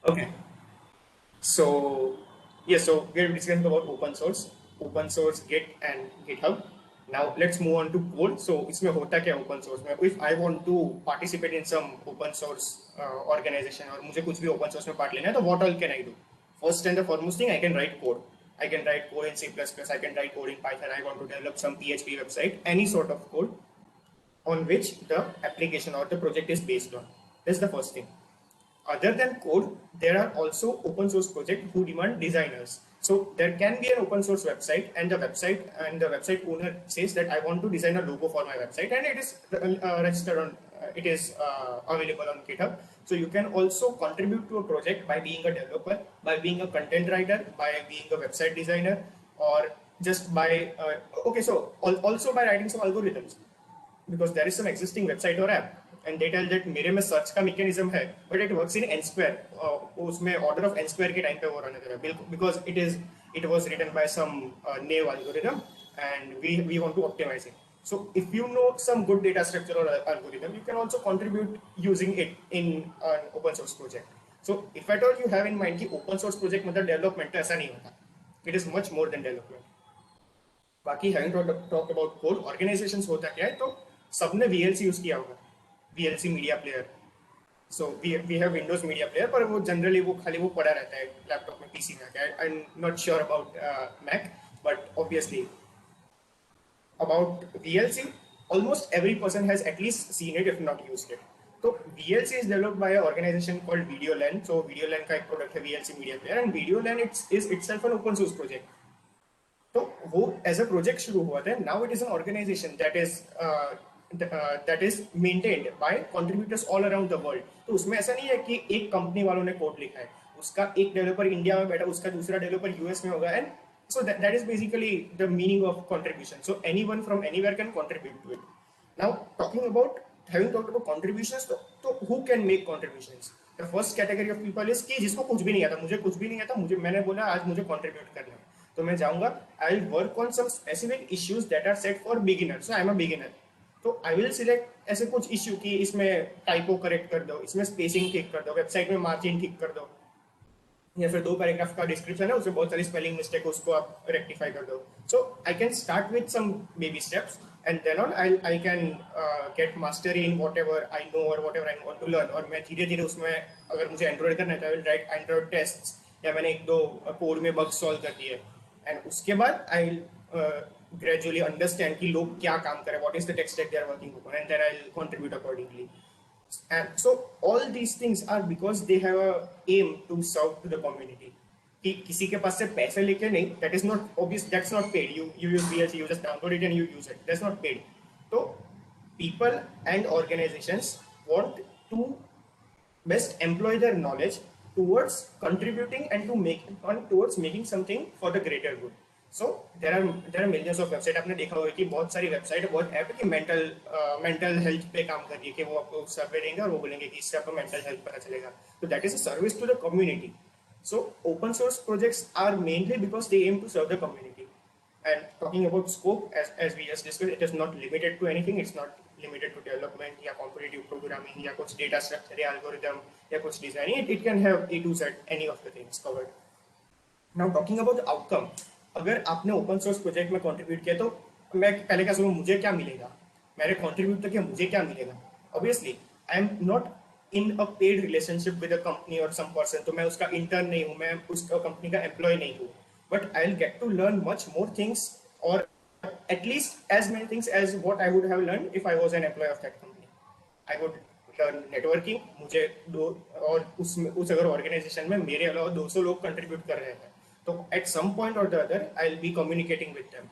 Okay, so yes, so we're discussing about open source Git and GitHub. Now let's move on to code. So इसमें होता क्या open source में? If I want to participate in some open source organization और मुझे कुछ भी open source में part लेना है, तो what all can I do? First and the foremost thing, I can write code. I can write code in C++. I can write code in Python. I want to develop some PHP website, any sort of code on which the application or the project is based on. That's the first thing. Other than code, there are also open source projects who demand designers. So there can be an open source website, and the website owner says that I want to design a logo for my website, and it is registered on it is available on GitHub. So you can also contribute to a project by being a developer, by being a content writer, by being a website designer, or just by also by writing some algorithms, because there is some existing website or app and they tell that मेरे में search का mechanism है but it works in n square, उसमें order of n square के time पे वो run कर रहा है because it was written by some naive algorithm and we want to optimize it. So if you know some good data structure or algorithm, you can also contribute using it in an open source project. So if at all you have in mind कि open source project मतलब development, ऐसा नहीं होता. It is much more than development. बाकी having talked about code, organizations होता क्या है, तो सबने VLC यूज किया होगा, VLC media player. So we have Windows media player, पर वो जनरली वो खाली वो पड़ा रहता है लैपटॉप में, पीसी में. I am not sure about Mac, but obviously about VLC, almost every person has at least seen it, if not used it. So VLC is developed by an organization called VideoLAN. So VideoLAN का एक product है VLC Media Player, and VideoLAN is itself an open source project. तो वो as a project शुरू हुआ था. Now it is an organization that is maintained by contributors all around the world. तो उसमें ऐसा नहीं है कि एक कंपनी वालों ने कोड लिखा है, उसका एक डेवलपर इंडिया में बैठा, उसका दूसरा डेवलपर यूएस में होगा, and so that is basically the meaning of contribution. So anyone from anywhere can contribute to it. Now talking about, having talked about contributions, तो who can make contributions? The first category of people is कि जिसको कुछ भी नहीं आता, मुझे कुछ भी नहीं आता, मैंने बोला आज मुझे contribute करना है, तो मैं जाऊंगा, I will work on some specific issues that are set for beginner. So I am a beginner, तो आई विल सिलेक्ट ऐसे कुछ इश्यू की इसमें टाइपो करेक्ट कर दो, इसमें स्पेसिंग ठीक कर दो, वेबसाइट में मार्जिन ठीक कर दो, या फिर 2 पैराग्राफ का डिस्क्रिप्शन है उसमें बहुत सारी स्पेलिंग मिस्टेक, उसको आप रेक्टिफाई कर दो. So I can start with some baby steps and then on I can get mastery in whatever I know or whatever I want to learn. और मैं धीरे धीरे उसमें, अगर मुझे एंड्रॉइड करना है तो I will write Android test, या मैंने 1-2 कोड में बग सॉल्व कर दिए, एंड उसके बाद आई विल gradually understand कि लोग क्या काम करें, what is the tech stack they are working upon, and then I'll contribute accordingly. And so all these things are because they have a aim to serve to the community. कि किसी के पास से पैसे लेके नहीं, that is not obvious, that's not paid. You use VLC, you just download it and you use it. That's not paid. So people and organizations want to best employ their knowledge towards contributing and towards making something for the greater good. So there are millions of website. आपने देखा होगा कि बहुत सारी website, बहुत app है कि mental health पे काम कर रही है, कि वो आपको सर्वे देंगे और वो बोलेंगे कि इससे आपको मेंटल हेल्थ पता चलेगा. तो that is a service to the community. So open source projects are mainly because they aim to serve the community. And talking about scope, as we just discussed, it is not limited to anything. It's not limited to development या competitive programming या कुछ data structure या algorithm या कुछ designing. It can have A to Z, any of the things covered. Now talking about the outcome, अगर आपने open source project में contribute किया, तो मैं पहले क्या सोचूं, मुझे क्या मिलेगा, मैंने कंट्रीब्यूट तो किया, मुझे क्या मिलेगा. Obviously I am not in a paid relationship with a company और सम पर्सन, तो मैं उसका इंटर्न नहीं हूँ, मैं उसका कंपनी का एम्प्लॉय नहीं हूँ, but I will get to learn much more things, और at least as many things as what I would have learned if I was an employee of that company. I would learn networking. मुझे दो, और उस अगर organisation में मेरे अलावा 200 लोग कंट्रीब्यूट कर रहे हैं, तो at some point or the other I'll be communicating with them.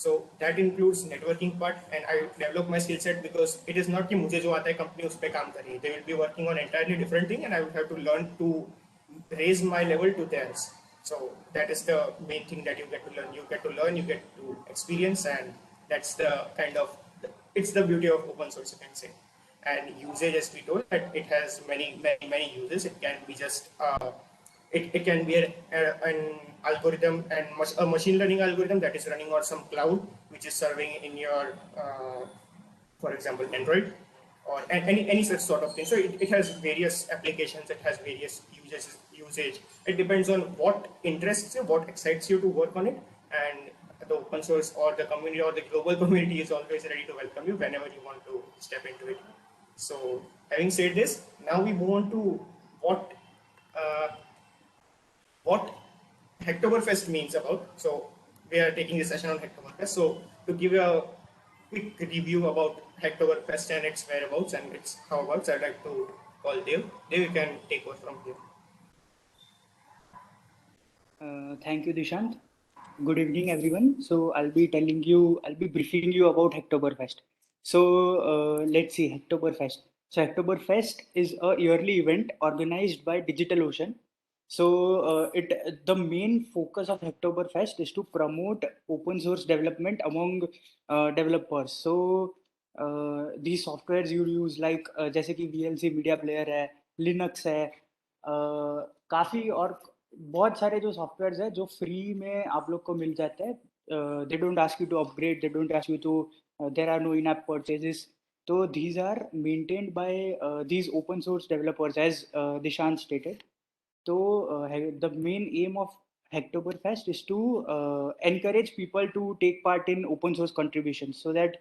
So that includes networking part, and I develop my skill set, because it is not कि मुझे जो आता है कंपनी उस पे काम कर रही है. They will be working on entirely different thing, and I would have to learn to raise my level to theirs. So that is the main thing that you get to learn. You get to learn, you get to experience, and that's the kind of, it's the beauty of open source, you can say. And usage, as we told, that it has many uses. It can be just it can be an algorithm, and a machine learning algorithm that is running on some cloud, which is serving in your for example Android. or any such sort of thing. So it has various applications, it has various usage. It depends on what interests you, what excites you to work on it, and the open source or the community or the global community is always ready to welcome you whenever you want to step into it. So having said this, now we move on to what uh, what Hacktoberfest means about. So we are taking this session on Hacktoberfest. So to give you a quick review about Hacktoberfest and its whereabouts and its howabouts, I'd like to call Dev. Dev, you can take over from here. Thank you, Dishant. Good evening, everyone. So I'll be briefing you about Hacktoberfest. So let's see, Hacktoberfest. So Hacktoberfest is a yearly event organized by DigitalOcean. So the main focus of Hacktoberfest is to promote open source development among developers. So these softwares you use like जैसे कि VLC media player है, Linux है, काफ़ी और बहुत सारे जो softwares है जो फ्री में आप लोग को मिल जाते हैं. They don't ask you to upgrade, they don't ask you to there are no in-app purchases. So these are maintained by these open source developers, as Dishant stated. So the main aim of Hacktoberfest is to encourage people to take part in open source contributions so that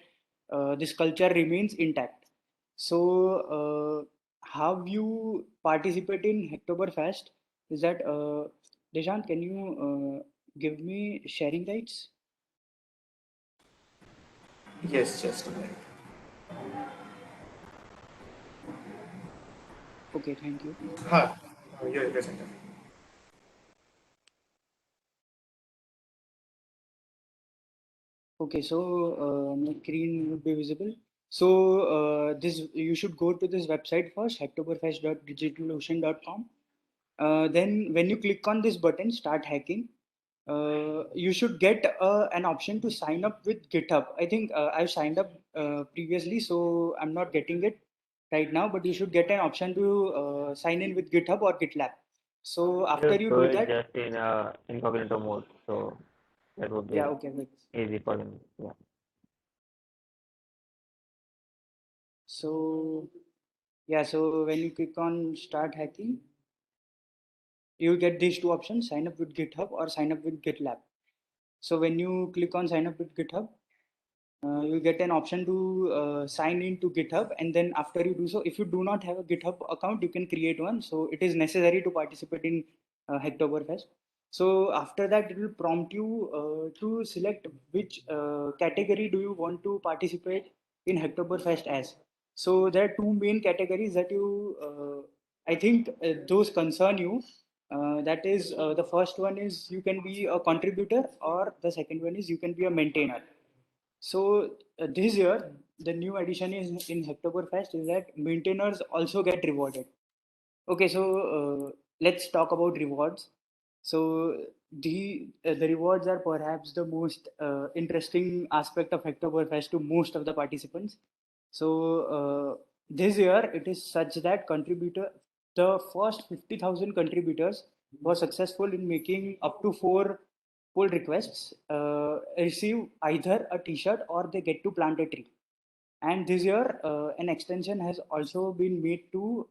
this culture remains intact. So how you participate in Hacktoberfest is that Deshant, can you give me sharing rights? Yes, just a minute. Okay, thank you. Ha, you're present. Okay, so my screen would be visible. So this you should go to this website first, hacktoberfest.digitalocean.com. Then when you click on this button, start hacking, you should get an option to sign up with GitHub. I think I've signed up previously, so I'm not getting it right now, but you should get an option to sign in with GitHub or GitLab. So after Just you do do it that, just in incognito mode, so that would yeah, be okay, wait. easy for him. Yeah. So yeah, so when you click on start hacking, you get these two options: sign up with GitHub or sign up with GitLab. So when you click on sign up with GitHub, you get an option to sign in to GitHub, and then after you do so, if you do not have a GitHub account, you can create one. So it is necessary to participate in Hacktoberfest. So after that, it will prompt you to select which category do you want to participate in Hacktoberfest as. So there are two main categories that I think those concern you. That is, the first one is you can be a contributor, or the second one is you can be a maintainer. So this year, the new addition is in Hacktoberfest is that maintainers also get rewarded. Okay, so let's talk about rewards. So the rewards are perhaps the most interesting aspect of Hacktoberfest to most of the participants. So this year it is such that the first 50,000 contributors were successful in making up to 4 pull requests receive either a T-shirt or they get to plant a tree. And this year, an extension has also been made to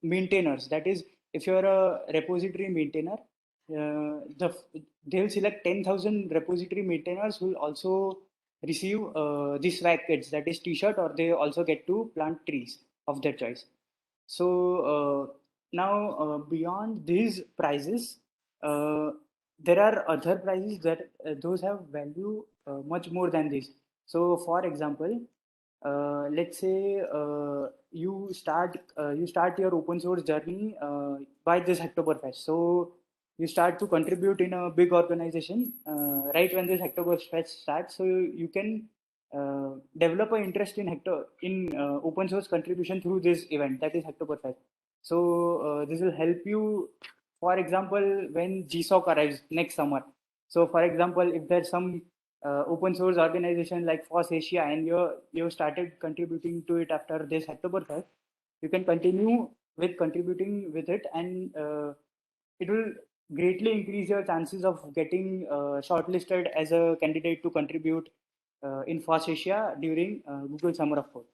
maintainers. That is, if you're a repository maintainer, they'll select 10,000 repository maintainers who will also receive these swag kits, that is T-shirt, or they also get to plant trees of their choice. So now, beyond these prizes, uh, there are other prizes that those have value much more than this. So, for example, let's say you start your open source journey by this Hacktoberfest. So you start to contribute in a big organization right when this Hacktoberfest starts. So you can develop an interest in open source contribution through this event, that is Hacktoberfest. So this will help you, for example, when GSOC arrives next summer. So for example, if there's some open source organization like FOSS Asia and you started contributing to it after this Hacktoberfest, you can continue with contributing with it, and it will greatly increase your chances of getting shortlisted as a candidate to contribute in FOSS Asia during Google Summer of Code.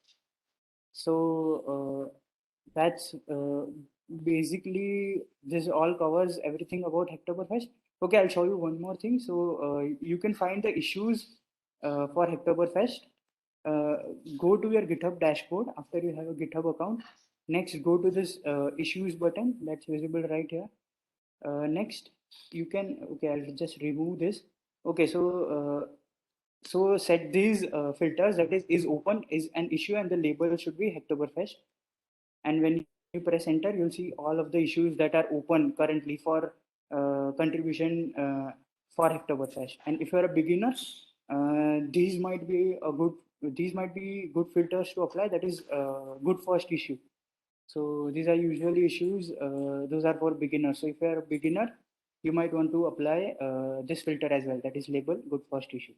So that's basically this all covers everything about Hacktoberfest. Okay, I'll show you one more thing. So you can find the issues for Hacktoberfest. Uh, Go to your GitHub dashboard after you have a GitHub account. Next, go to this issues button that's visible right here. Next, you can, okay, I'll just remove this. Okay, so set these filters, that is open is an issue and the label should be Hacktoberfest. And when you press enter, you'll see all of the issues that are open currently for contribution for Hacktoberfest. And if you're a beginner, these might be good filters to apply. That is good first issue. So these are usually issues. Those are for beginners. So if you're a beginner, you might want to apply this filter as well. That is label good first issue.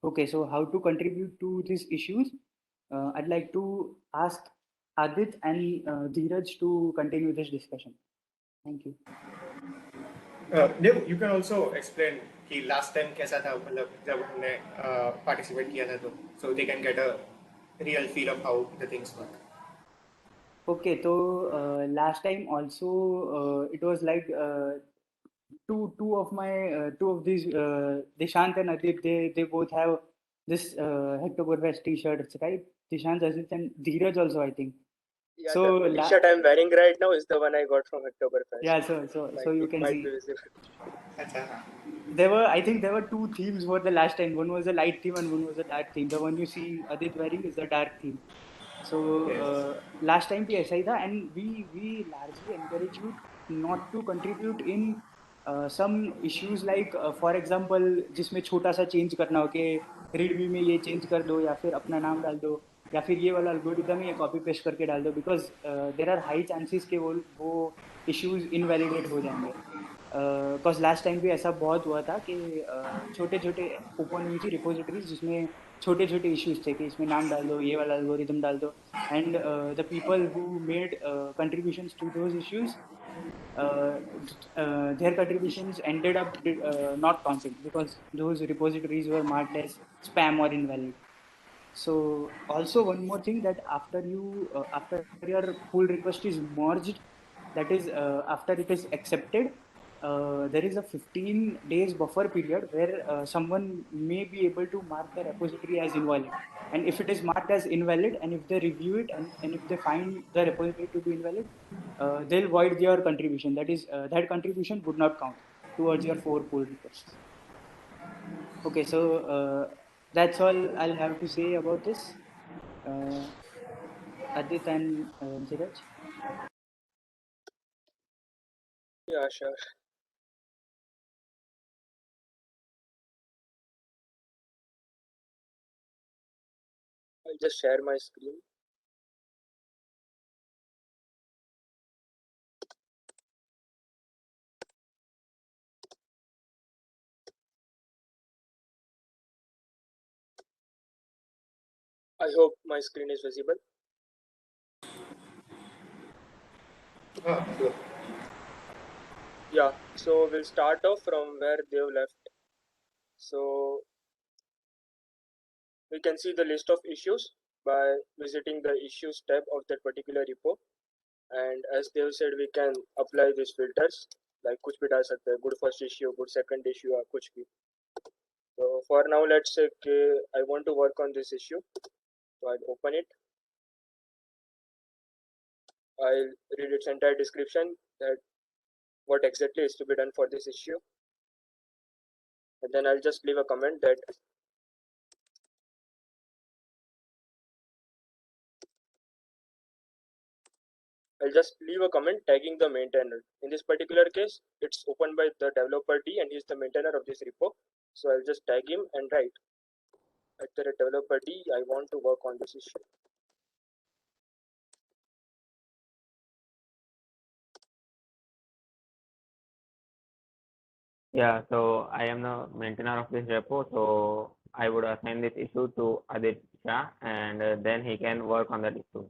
Okay, so how to contribute to these issues? I'd like to ask Adit and Dheeraj to continue this discussion. Thank you. Dev, you can also explain कि last time कैसा था मतलब जब हमने participate किया था तो so they can get a real feel of how the things work. Okay, so last time also it was like two of these Dishant and Adit, they both have this Hacktoberfest t-shirts, right? Dishant, Adit, and Dheeraj also, I think. Yeah, So the t-shirt I'm wearing right now is the one I got from Oktoberfest. yeah, so you It can might see be visible. अच्छा हाँ. I think there were two themes for the last time. One was a light theme and one was a dark theme. The one you see Adit wearing is the dark theme. So Yes. last time भी ऐसा ही था, and we largely encourage you not to contribute in some issues like for example जिसमें छोटा सा change करना हो कि readme में ये change कर दो या फिर अपना नाम डाल दो या फिर ये वाला algorithm ये copy paste करके डाल दो because there are high chances कि वो issues invalidate हो जाएंगे. बिकॉज लास्ट टाइम भी ऐसा बहुत हुआ था कि छोटे छोटे ओपन हुई थी रिपोजिटरीज जिसमें छोटे छोटे इश्यूज थे कि इसमें नाम डाल दो ये वाला एल्गोरिदम डाल दो and the people who made contributions to those issues their contributions ended up not counting because those repositories were marked as spam or invalid. So also one more thing that after your pull request is merged, that is after it is accepted, there is a 15 days buffer period where someone may be able to mark the repository as invalid. And if it is marked as invalid and if they review it and if they find the repository to be invalid, they'll void your contribution. That is, that contribution would not count towards your 4 pull requests. Okay, so that's all I'll have to say about this. Adit and Dhiraj. Yeah, sure. I'll just share my screen. I hope my screen is visible. Sure. Yeah, so we'll start off from where they've left. So we can see the list of issues by visiting the issues tab of that particular repo. And as they've said, we can apply these filters like कुछ भी डाल सकते हैं, good first issue, good second issue या कुछ भी. So for now, let's say I want to work on this issue. So I'll open it. I'll read its entire description, that what exactly is to be done for this issue. And then I'll just leave a comment that I'll just leave a comment tagging the maintainer. In this particular case, it's opened by the developer D and he's the maintainer of this repo. So I'll just tag him and write at the developer D, I want to work on this issue. Yeah, so I am the maintainer of this repo, so I would assign this issue to Aditya, and then he can work on that issue.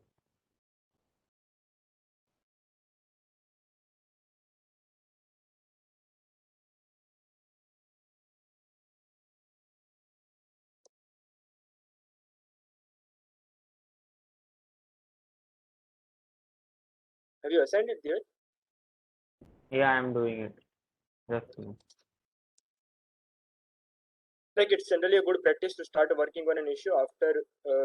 Have you assigned it there? Yeah, I'm doing it. Just a minute. Like it's generally a good practice to start working on an issue after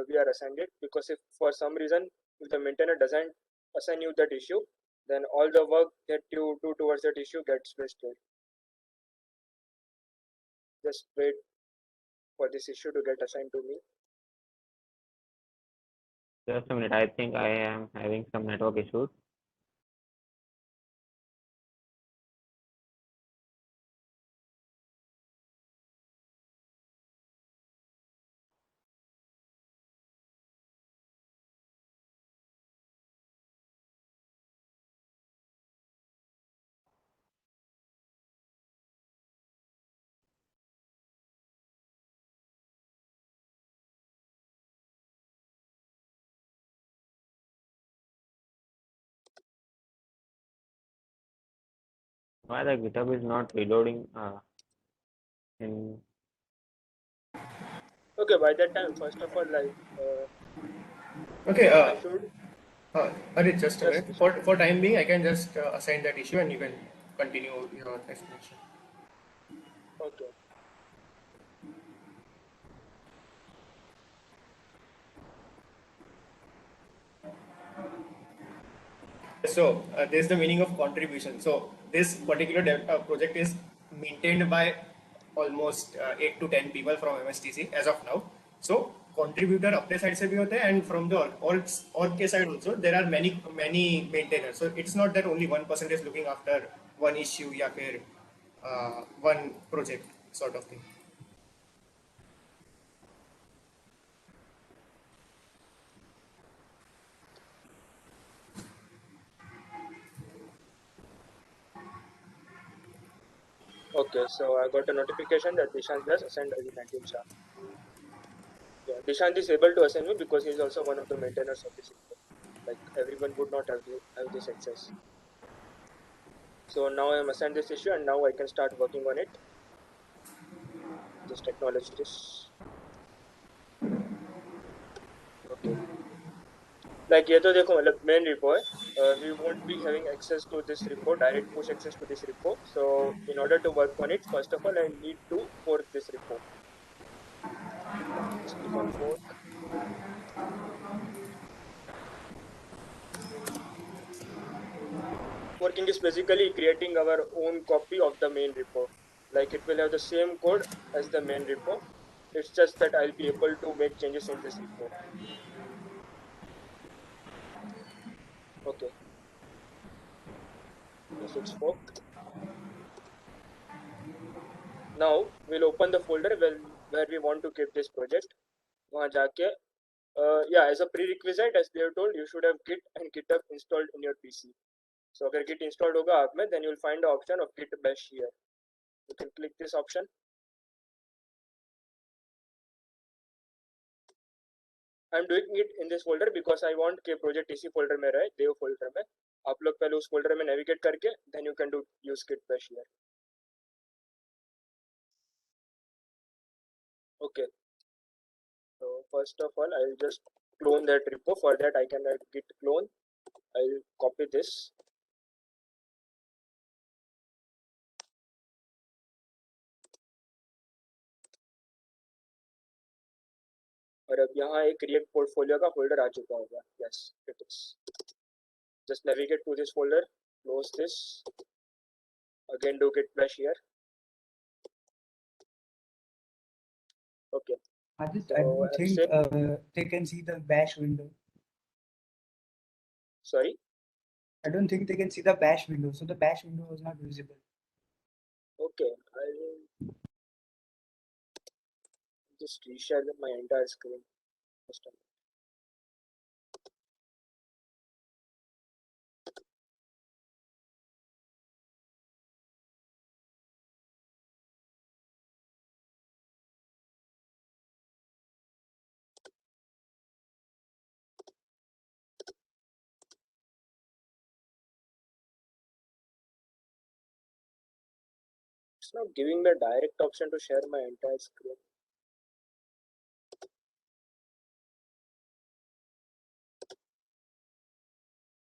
we are assigned it, because if for some reason if the maintainer doesn't assign you that issue, then all the work that you do towards that issue gets wasted. Just wait for this issue to get assigned to me. Just a minute. I think I am having some network issues. Why the GitHub is not reloading in Okay, by that time, first of all, like Okay, I should Arit, just a yes, minute. For time being, I can just assign that issue and you can continue your explanation. okay. So there's the meaning of contribution. So this particular project is maintained by almost 8 to 10 people from MSTC as of now. So contributor अपने side से भी होते हैं and from the org के side also there are many maintainers. So it's not that only one person is looking after one issue या फिर one project sort of thing. Okay, so I got a notification that Dishant has assigned Nadim Shah. Yeah, Dishant is able to assign me because he is also one of the maintainers of this report. Like everyone would not have this access. So now I am assigned this issue and now I can start working on it. Just acknowledge this. Okay. Like ये तो देखो मतलब main repo है. We won't be having access to this repo, direct push access to this repo. So in order to work on it, first of all, I need to fork this repo. Just click on fork. Forking is basically creating our own copy of the main repo. Like it will have the same code as the main repo. It's just that I'll be able to make changes in this repo. Okay. Yes, it's forked. Now we'll open the folder where we want to keep this project. वहाँ जाके yeah, as a prerequisite, as we have told, you should have Git and GitHub installed in your PC. So अगर Git installed होगा आप में, then you will find the option of Git bash here. You can click this option. I'm doing it in this folder because I want कि project इसी folder में रहे, dev folder में. आप लोग पहले उस folder में navigate करके, then you can use Git bash here. Okay. So first of all, I'll just clone that repo. For that, I can add git clone. I'll copy this. और अब यहाँ एक React portfolio का folder आ चुका होगा. Yes, it is. Just navigate to this folder, close this. Again, do git bash here. Okay. Adit, So I don't I've think said, they can see the bash window. sorry. I don't think they can see the bash window, so the bash window was not visible. Okay, I'll just reshare my entire screen. Just a minute. It's not giving me a direct option to share my entire screen.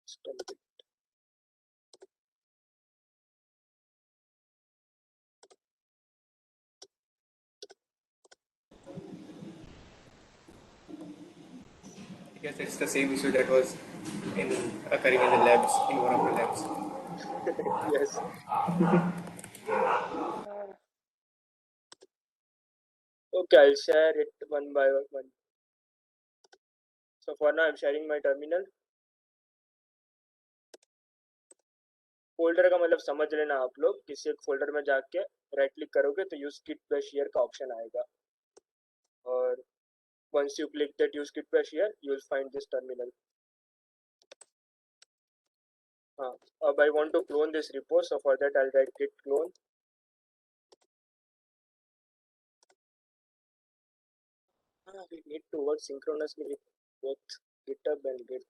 Just a minute. I guess it's the same issue that was occurring in the labs, in one of the labs. Yes. Okay, I'll share it one by one. So for now, I'm sharing my terminal. Folder का मतलब समझ लेना आप लोग, किसी एक folder में जाके राइट क्लिक करोगे तो यूज गिट बैश हियर का ऑप्शन आएगा, और once you click that use git bash here, you will find this terminal. अब I want to clone this repo, so for that I'll write git clone. We need to work synchronously with both GitHub and Git.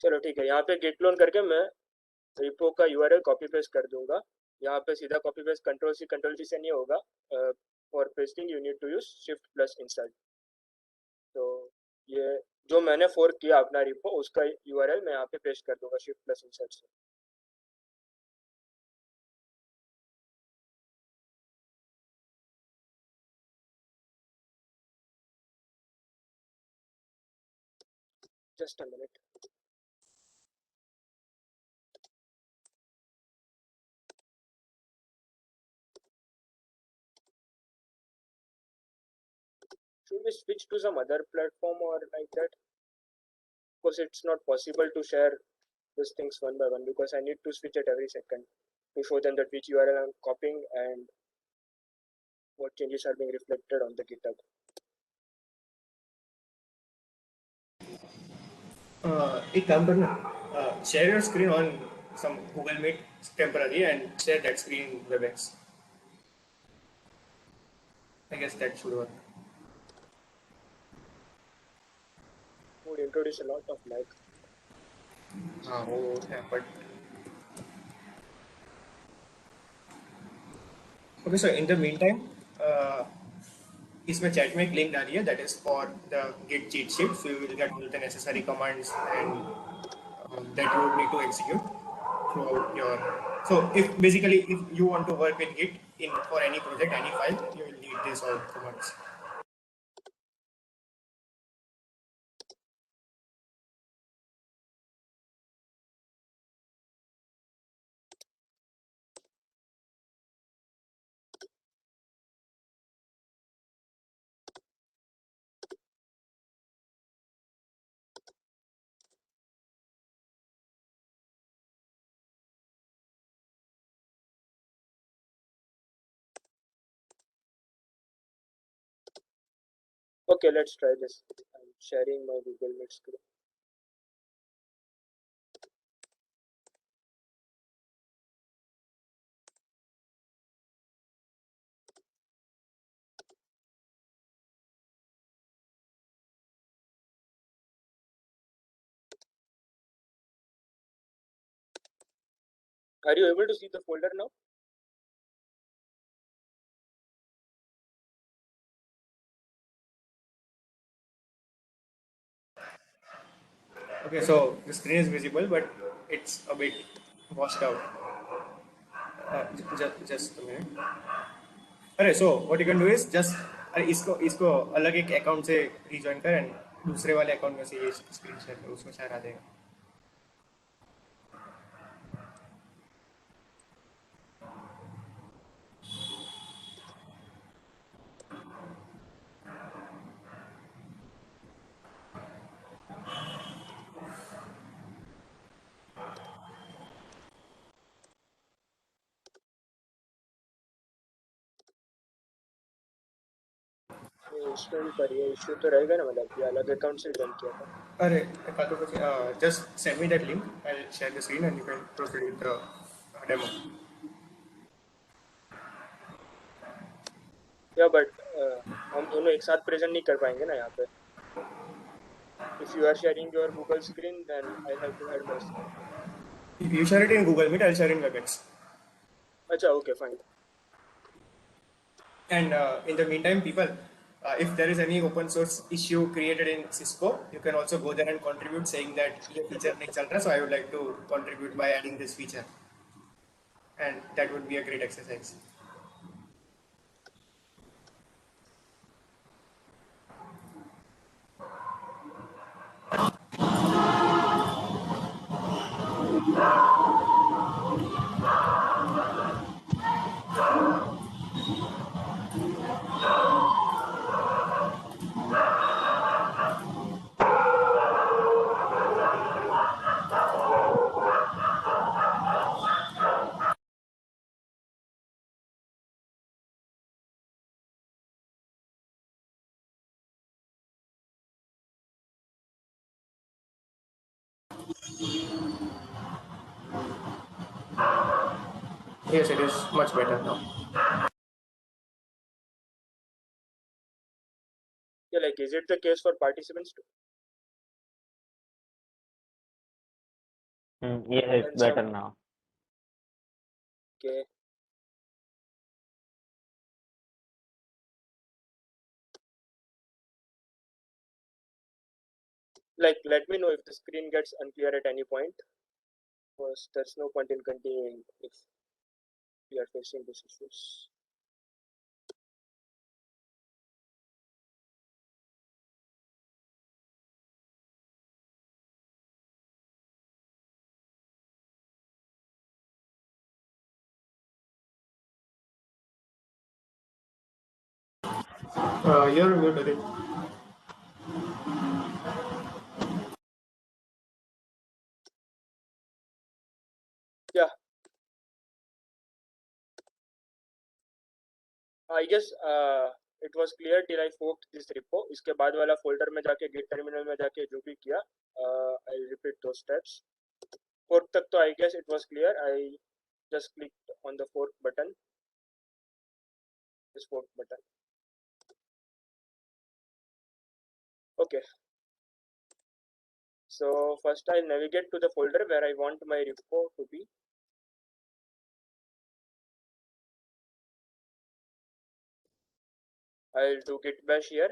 चलो ठीक है, यहाँ पे git clone करके मैं repo का URL copy paste कर दूंगा. यहाँ पे सीधा कॉपी पेस्ट कंट्रोल सी से नहीं होगा. For pasting you need to use shift plus insert. तो ये जो मैंने फोर्क किया अपना रिपो, उसका URL मैं यहाँ पे पेस्ट कर दूंगा शिफ्ट प्लस इंसर्ट से. Just a minute. Should we switch to some other platform or like that? Because it's not possible to share these things one by one, because I need to switch it every second to show them that which URL I'm copying and what changes are being reflected on the GitHub. एक काम करना, share your screen on some Google Meet temporary and share that screen in WebEx. I guess that should work. Would introduce a lot of lag. But okay, so in the meantime, इसमें chat में एक link डाली है, that is for the Git cheat sheet, so you will get all the necessary commands and that you would need to execute throughout your. So if you want to work with Git for any project, any file, you will need this all commands. Okay, let's try this. I'm sharing my Google Meet screen. Are you able to see the folder now? Okay, so the screen is visible, but it's a bit washed out. Just a minute. अरे so what you can do is just अरे इसको अलग एक account से rejoin कर and दूसरे वाले account में से ये स्क्रीन शेयर कर, उसमें शायद आ जाएगा. इंस्टॉल करिए, इश्यू तो रहेगा ना, मतलब ये अलग अकाउंट से जॉइन किया था. अरे तो कुछ just send me that link. I'll share the screen and you can proceed with the demo. या बट हम दोनों एक साथ प्रेजेंट नहीं कर पाएंगे ना यहाँ पे. If you are sharing your Google screen, then I have to add my screen. You share it in Google Meet, I'll share in WebEx. अच्छा, okay, fine. And in the meantime, people, if there is any open source issue created in Cisco, you can also go there and contribute saying that ये feature नहीं चल रहा, so I would like to contribute by adding this feature. And that would be a great exercise. Yes, it is much better now. Yeah, like is it the case for participants too? Yes, it's And better some now. okay. Like let me know if the screen gets unclear at any point. Because there's no point in continuing if we are facing these issues. You're muted. Yeah, I guess it was clear till I forked this repo. इसके बाद वाला folder में जाके git terminal में जाके जो भी किया, I'll repeat those steps. Fork तक तो I guess it was clear. I just clicked on the fork button. This fork button. Okay. So first I'll navigate to the folder where I want my repo to be. I'll do git bash here.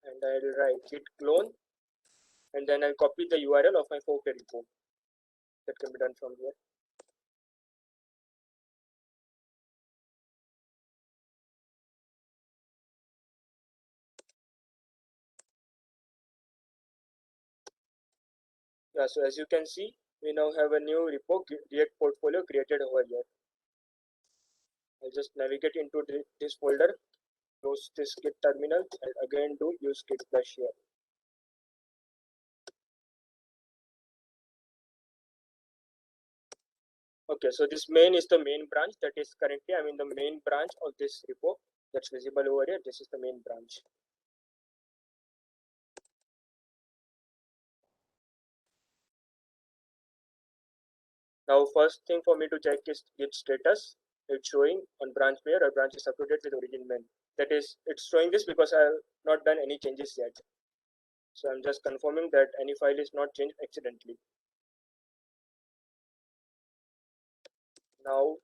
And I'll write git clone. And then I'll copy the URL of my fork repo. That can be done from here. Yeah, so as you can see, we now have a new repo React portfolio created over here. I'll just navigate into this folder, close this git terminal, and again do use git bash here. Okay, so this main is the main branch. That is currently I'm in the main branch of this repo that's visible over here. This is the main branch. Now, first thing for me to check is git status. It's showing on branch where a branch is uploaded with origin main. That is, it's showing this because I have not done any changes yet. So I'm just confirming that any file is not changed accidentally. Now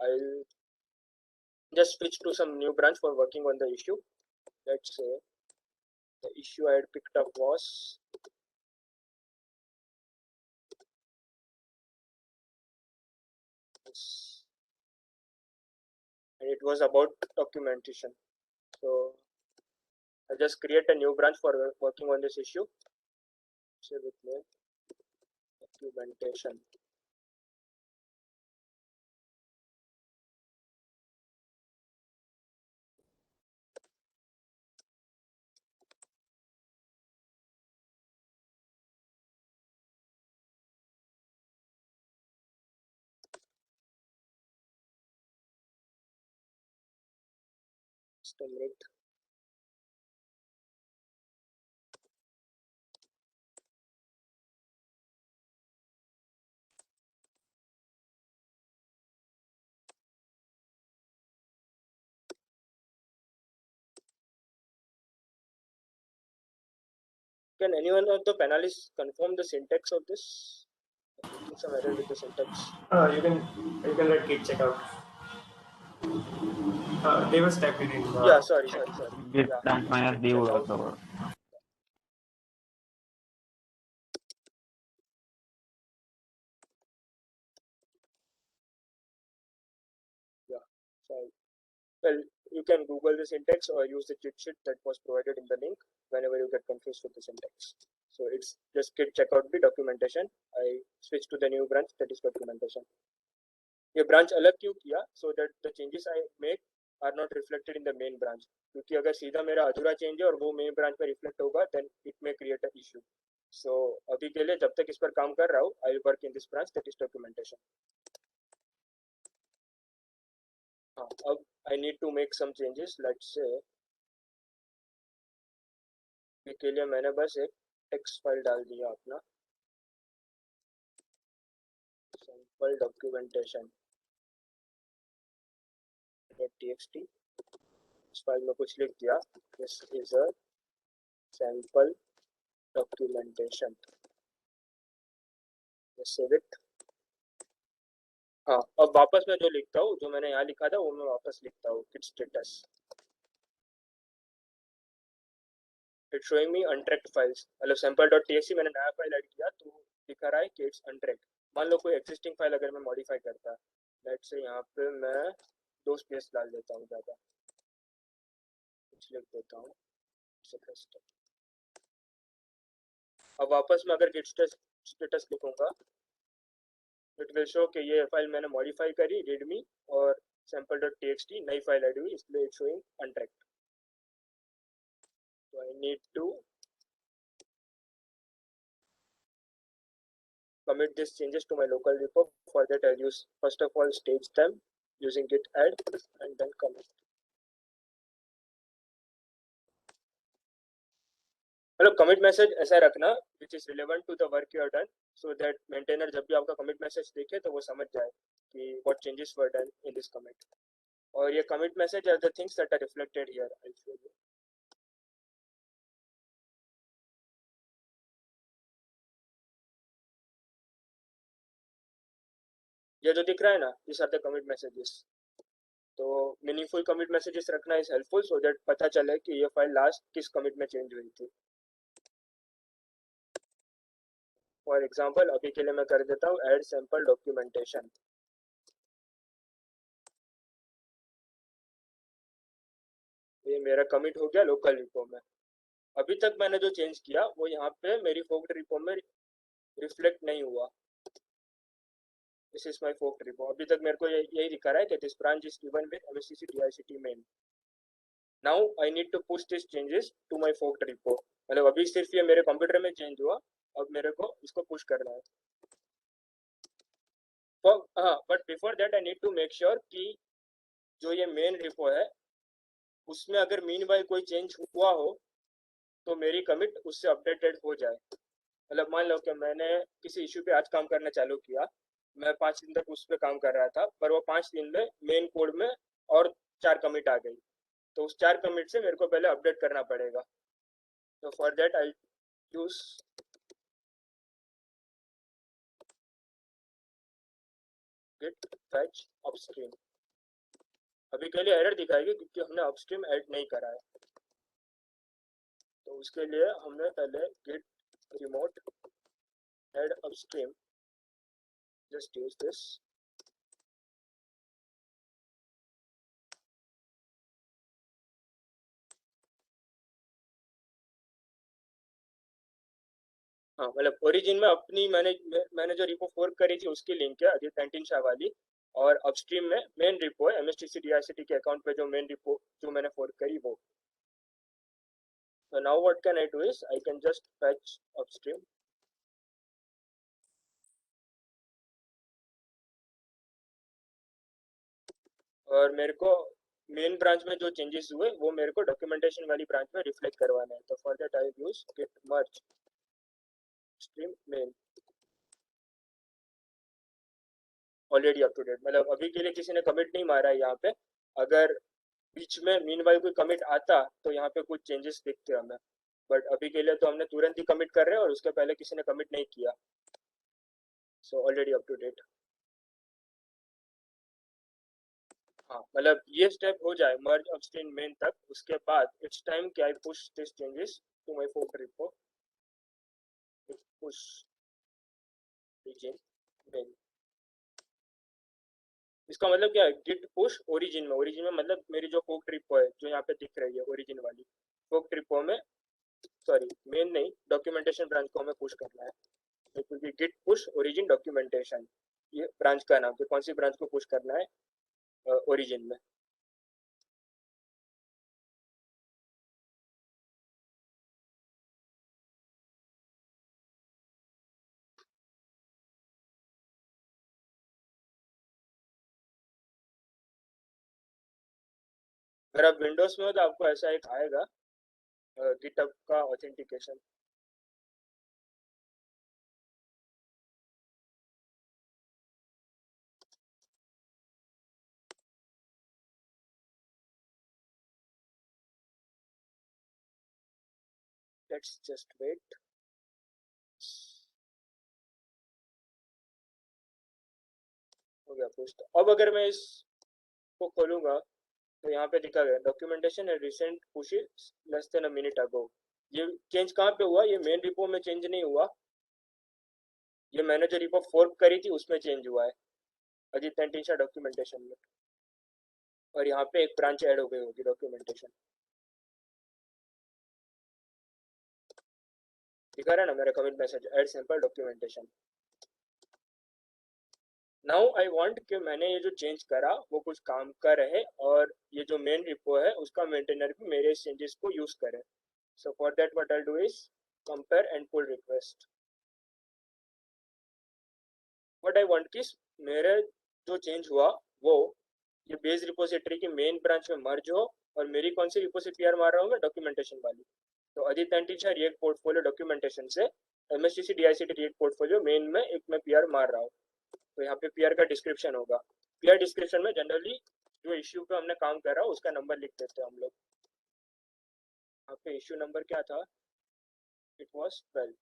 I'll just switch to some new branch for working on the issue. Let's say the issue I had picked up was this, and it was about documentation. So I'll just create a new branch for working on this issue. Say with name documentation. Just a minute. Can anyone of the panelists confirm the syntax of this? I'm getting some error with the syntax. You can let Git check out. They was typed it in. Yeah, sorry. Git Yeah, branch minus git d check would out. also work. Yeah, so well, you can Google the syntax or use the cheat sheet that was provided in the link whenever you get confused with the syntax. So it's just git checkout the documentation. I switch to the new branch that is documentation. ये branch अलग क्यों किया? So that the changes I make are not reflected in the main branch. क्योंकि अगर सीधा मेरा अधूरा change है और वो main branch में reflect होगा, then it may create an issue. So अभी के लिए जब तक इस पर काम कर रहा हूँ, I will work in this branch that is documentation. अब I need to make some changes. Let's say अभी के लिए मैंने बस एक टेक्स्ट फाइल डाल दिया अपना सैंपल डॉक्यूमेंटेशन txt। इस फाइल में कुछ लिख दिया, this is a sample documentation, save it. हाँ, अब वापस मैं जो लिखता हूँ, जो मैंने यहाँ लिखा था वो मैं वापस लिखता हूँ, git status it showing me untracked files. मतलब sample.txt मैंने नया फाइल ऐड किया तो दिखा रहा है कि इट्स अनट्रैक्ड। मान लो कोई एक्सिस्टिंग फाइल अगर मैं मॉडिफाई करता, लेट्स से यहाँ पे मैं 2 स्पेस डाल देता हूँ, ज़्यादा कुछ लिख देता हूँ। अब वापस मैं अगर git status लिखूंगा, इट विल शो कि ये फाइल मैंने मॉडिफाई करी रीडमी और sample.txt नई फाइल ऐड हुई, इसलिए it's showing untracked. So I need to commit these changes to my local repo. For that I'll use first of all stage them using git add and then commit. मतलब commit message ऐसा रखना which is relevant to the work you have done, so that maintainer जब भी आपका commit message देखे तो वो समझ जाए कि what changes were done in this commit. और ये commit message are the things that are reflected here. I'll show you. ये जो दिख रहा है ना, these are the commit messages. तो मीनिंगफुल कमिट मैसेजेस रखना इज हेल्पफुल सो दैट पता चले कि ये फाइल लास्ट किस कमिट में चेंज हुई थी। फॉर एग्जांपल अभी के लिए मैं कर देता हूँ ऐड सैंपल डॉक्यूमेंटेशन। ये मेरा कमिट हो गया लोकल रिपो में। अभी तक मैंने जो चेंज किया वो यहाँ पे मेरी फोक्ड रिपो में रिफ्लेक्ट नहीं हुआ। This is my forked repo. अभी तक मेरे को यही दिखा रहा है कि this branch is given with MSTC DICT main. Now I need to push this changes to my forked repo. मतलब अभी सिर्फ ये मेरे कंप्यूटर में चेंज हुआ, अब मेरे को इसको पुश करना है। हाँ, but before that I need to make sure कि जो ये मेन रिपो है उसमें अगर मीन बाय कोई चेंज हुआ हो तो मेरी कमिट उससे अपडेटेड हो जाए। मतलब मान लो कि मैंने किसी इश्यू पे आज काम करना चालू किया, मैं 5 दिन तक उस पर काम कर रहा था, पर वो 5 दिन में मेन कोड में और 4 कमिट आ गई, तो उस 4 कमिट से मेरे को पहले अपडेट करना पड़ेगा। तो for that I use git fetch upstream। अभी के लिए एरर दिखाएगी क्योंकि हमने अपस्ट्रीम ऐड नहीं करा है, तो उसके लिए हमने पहले git remote add upstream, just use this। हाँ, मतलब ओरिजिन में अपनी मैंने जो रिपो फोर्क करी थी उसकी लिंक है अजीत कैंटीन शाह वाली, और अपस्ट्रीम में मेन रिपो है MSTC DICT के अकाउंट पे जो मेन रिपो जो मैंने फोर्क करी वो। So now what can I do is I can just fetch upstream। और मेरे को मेन ब्रांच में जो चेंजेस हुए वो मेरे को डॉक्यूमेंटेशन वाली ब्रांच में रिफ्लेक्ट करवाना है। तो for that I use git merge upstream main already up to date. मतलब अभी के लिए किसी ने कमिट नहीं मारा है यहाँ पे, अगर बीच में मीनवाइल कोई कमिट आता तो यहाँ पे कुछ चेंजेस दिखते हमें, बट अभी के लिए तो हमने तुरंत ही कमिट कर रहे हैं और उसके पहले किसी ने कमिट नहीं किया, so already up to date. हाँ, मतलब ये स्टेप हो जाए मर्ज अपस्ट्रीम मेन तक, उसके बाद इट्स टाइम कि I push this changes to my fork repo, push origin main. इसका मतलब क्या है, गिट पुश ओरिजिन में। ओरिजिन में मतलब मेरी जो फोक रिपो है जो यहाँ पे दिख रही है ओरिजिन वाली फोक रिपो में, सॉरी मेन नहीं, डॉक्यूमेंटेशन ब्रांच को हमें पुश करना है, क्योंकि गिट पुश ओरिजिन डॉक्यूमेंटेशन ये ब्रांच का नाम है, कौन सी ब्रांच को पुश करना है ओरिजिन में। अगर आप विंडोज में हो तो आपको ऐसा एक आएगा, गिटहब का ऑथेंटिकेशन। Let's just wait. हो गया पोस्ट। अब अगर मैं इसको खोलूंगा तो यहाँ पे लिखा गया documentation and recent pushes less than a minute ago. ये चेंज कहाँ पे हुआ? ये मेन रिपो में चेंज नहीं हुआ, ये मैंने जो रिपो फोर्क करी थी उसमें चेंज हुआ है, अजीत एंटीशा डॉक्यूमेंटेशन में। और यहाँ पे एक ब्रांच ऐड हो गई होगी डॉक्यूमेंटेशन। दिखा रहा है ना मेरा commit message, add sample documentation. Now I want कि मैंने ये जो चेंज करा वो कुछ काम का रहे और ये जो मेन रिपो है उसका मेंटेनर भी मेरे चेंजेस को यूज करे। So for that what I do is compare and pull request. What I want कि मेरे जो चेंज हुआ वो ये बेस रिपोजिटरी की मेन ब्रांच में मर्ज हो, और मेरी कौन सी रिपो से पीआर मार रहा हूँ मैं? डॉक्यूमेंटेशन वाली। तो आदित्य एंटीशा रिएक्ट पोर्टफोलियो डॉक्यूमेंटेशन से एमएसटीसी डीआईसीटी रिएक्ट पोर्टफोलियो मेन में एक मैं पीआर मार रहा हूँ। तो यहाँ पे पीआर का डिस्क्रिप्शन होगा। पीआर डिस्क्रिप्शन में जनरली जो इश्यू पे हमने काम कर रहा है उसका नंबर लिख देते हैं हम लोग। यहाँ पे इश्यू नंबर क्या था? It was 12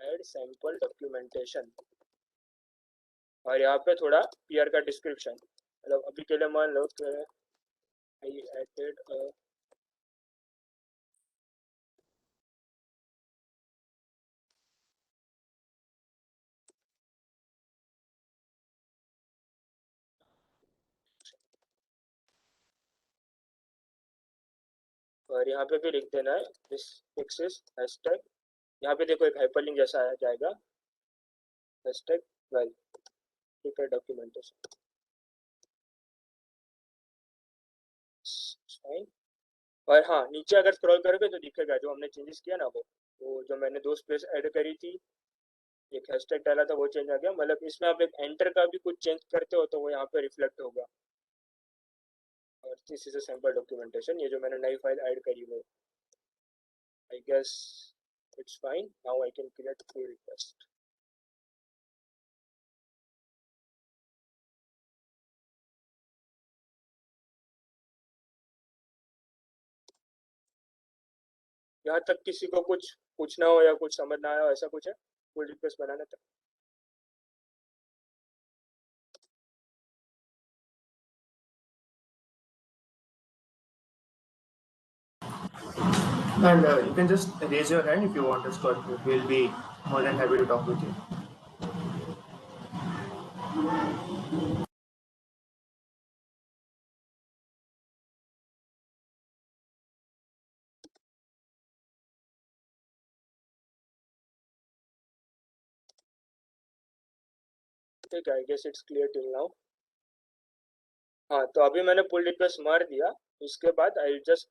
add sample documentation. और यहाँ पे थोड़ा पीआर का डिस्क्रिप्शन, मतलब अभी के लिए मान लो कि आई एडेड और यहाँ पे भी लिख देना है दिस फिक्सेस हैशटैग। यहाँ पे देखो एक हाइपरलिंक जैसा आ जाएगा, हैशटैग 12 पीआर डॉक्यूमेंटेशन। और हाँ, नीचे अगर स्क्रॉल करोगे तो दिखेगा जो हमने चेंजेस किया ना वो जो मैंने दो स्पेस ऐड करी थी, एक हैशटैग डाला था, वो चेंज आ गया। मतलब इसमें आप एक एंटर का भी कुछ चेंज करते हो तो वो यहाँ पे रिफ्लेक्ट होगा। और this is a sample documentation, ये जो मैंने नई फाइल ऐड करी वो I guess it's fine. Now I can create pull request. यहाँ तक किसी को कुछ पूछना हो या कुछ समझ ना आया हो ऐसा कुछ है पुल रिक्वेस्ट बनाने तक? And you can just raise your hand if you want to start. We'll be more than happy to talk with you. ठीक है, I guess it's clear till now. हाँ, तो अभी मैंने पुल रिक्वेस्ट मार दिया, उसके बाद I just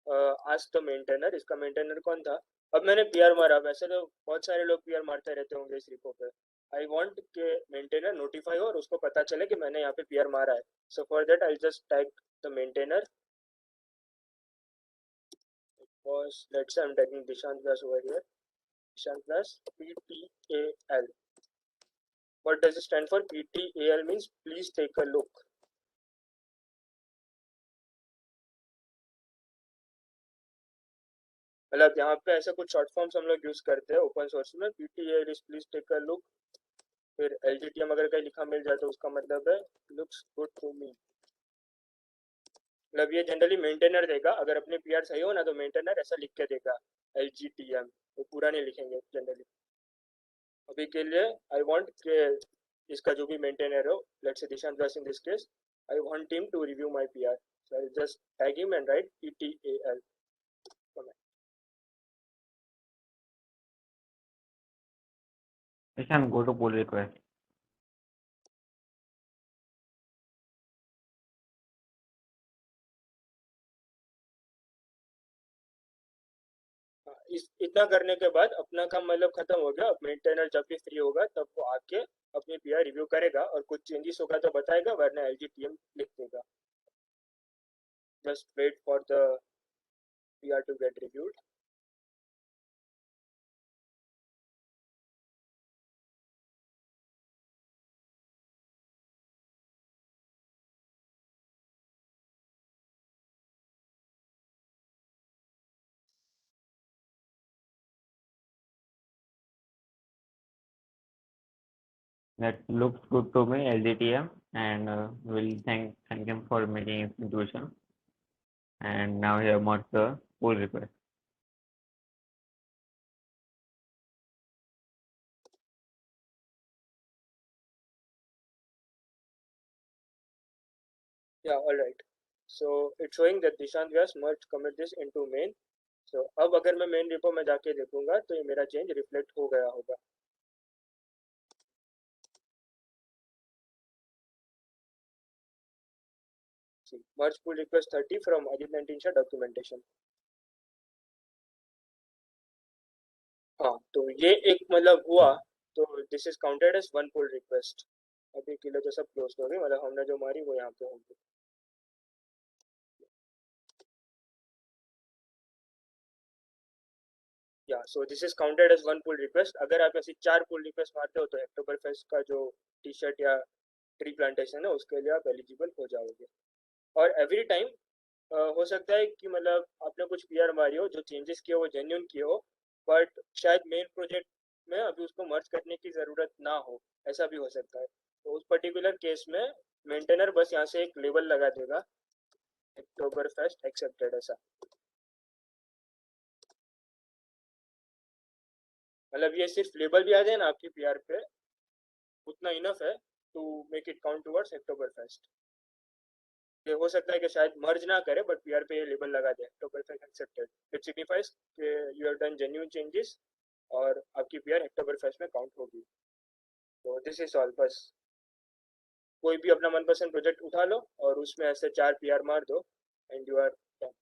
ask the maintainer. इसका मेंटेनर कौन था? अब मैंने पीआर मारा, वैसे तो बहुत सारे लोग पीआर मारते रहते होंगे इस रिपो पे। आई वांट के मेंटेनर नोटिफाई हो और उसको पता चले कि मैंने यहाँ पे पीआर मारा है। सो for that I just tag the maintainer. Let's say I am tagging Dishant plus over here, Dishant plus PTAL। What does it stand for? PTAL means please take a look. मतलब यहाँ पे ऐसे कुछ शॉर्ट फॉर्म्स हम लोग use करते हैं open source में। PTAL is please take a look। फिर LGTM अगर कहीं लिखा मिल जाए तो उसका मतलब है looks good to me। मतलब ये जनरली मेंटेनर देगा, अगर अपने पीआर सही हो ना तो मेंटेनर ऐसा लिख के देगा LGTM, वो पूरा नहीं लिखेंगे जनरली। अभी के लिए आई वांट के इसका जो भी मेंटेनर हो, let's say Dishant Das in this case, I want him to review my PR. So I just tag him and write PTAL comment. Ishan, go to pull request. इतना करने के बाद अपना काम मतलब खत्म हो गया। अब मेंटेनर जब भी फ्री होगा तब वो आके अपनी पीआर रिव्यू करेगा और कुछ चेंजेस होगा तो बताएगा, वरना एलजीटीएम लिख देगा। Just wait for the PR to get reviewed. That looks good to me, LGTM, and we'll thank him for making his intuition. And now here merge the pull request. Yeah, all right. So it's showing that Dishant Vyas merged commit this into main. So अब अगर मैं main repo में जाके देखूंगा तो ये मेरा change reflect हो गया होगा। See, merge pull request 30 from Ajit 19 Shah documentation. हाँ, तो ये एक मतलब हुआ, तो this is counted as one pull request. अभी के लिए तो सब क्लोज हो गए, मतलब हमने जो मारी वो यहाँ पे होंगे। या so this is counted as one pull request. अगर आप ऐसी 4 पुल रिक्वेस्ट मारते हो तो अक्टूबर फेस्ट का जो टी शर्ट या ट्री प्लांटेशन है उसके लिए आप एलिजिबल हो जाओगे। और एवरी टाइम हो सकता है कि मतलब आपने कुछ पीआर मारी हो, जो चेंजेस किए वो जेन्यून किए हो, बट शायद मेन प्रोजेक्ट में अभी उसको मर्ज करने की ज़रूरत ना हो, ऐसा भी हो सकता है। तो उस पर्टिकुलर केस में मेंटेनर बस यहाँ से एक लेबल लगा देगा, अक्टूबर फेस्ट एक्सेप्टेड ऐसा। मतलब ये सिर्फ लेबल भी आ जाए ना आपकी पीआर पे, उतना इनफ है to make it count towards October fest. ये हो सकता है कि शायद मर्ज ना करे बट पीआर पे ये लेबल लगा दे October fest accepted. It signifies कि you have done genuine changes और आपकी पीआर अक्टूबर फेस्ट में काउंट होगी। तो दिस इज ऑल। बस कोई भी अपना मनपसंद प्रोजेक्ट उठा लो और उसमें ऐसे 4 पीआर मार दो and you are done.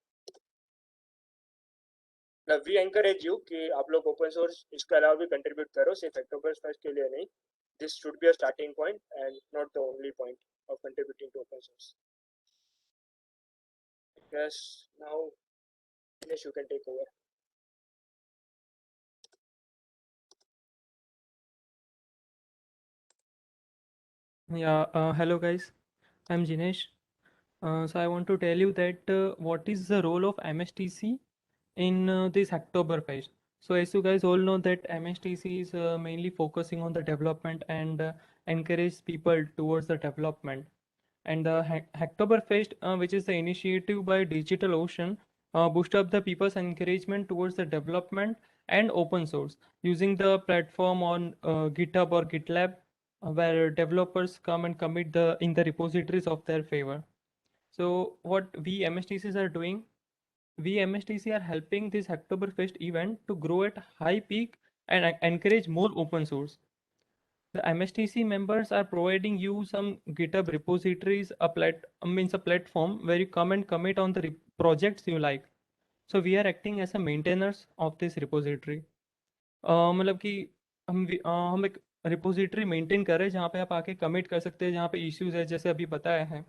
We encourage you कि आप लोग ओपन सोर्स इसके अलावा भी कंट्रीब्यूट करो, सिर्फ अक्टूबर फेस्ट के लिए नहीं। This should be a starting point and not the only point of contributing to open source. Yes, now Dinesh, you can take over. Yeah, hello guys, I'm Jinesh. So I want to tell you that what is the role of MSTC in this Hacktoberfest. So as you guys all know that MSTC is mainly focusing on the development and encourage people towards the development. And the Hacktoberfest, which is the initiative by DigitalOcean, boost up the people's encouragement towards the development and open source using the platform on GitHub or GitLab, where developers come and commit in the repositories of their favor. So what we MSTCs are doing, we MSTC are helping this Hacktoberfest event to grow at high peak and encourage more open source. The MSTC members are providing you some GitHub repositories, means a platform where you come and commit on the projects you like. So we are acting as a maintainers of this repository. मतलब कि हम एक repository maintain कर रहे हैं जहाँ पे आप आके कमिट कर सकते हैं जहाँ पे इश्यूज है, जैसे अभी बताया है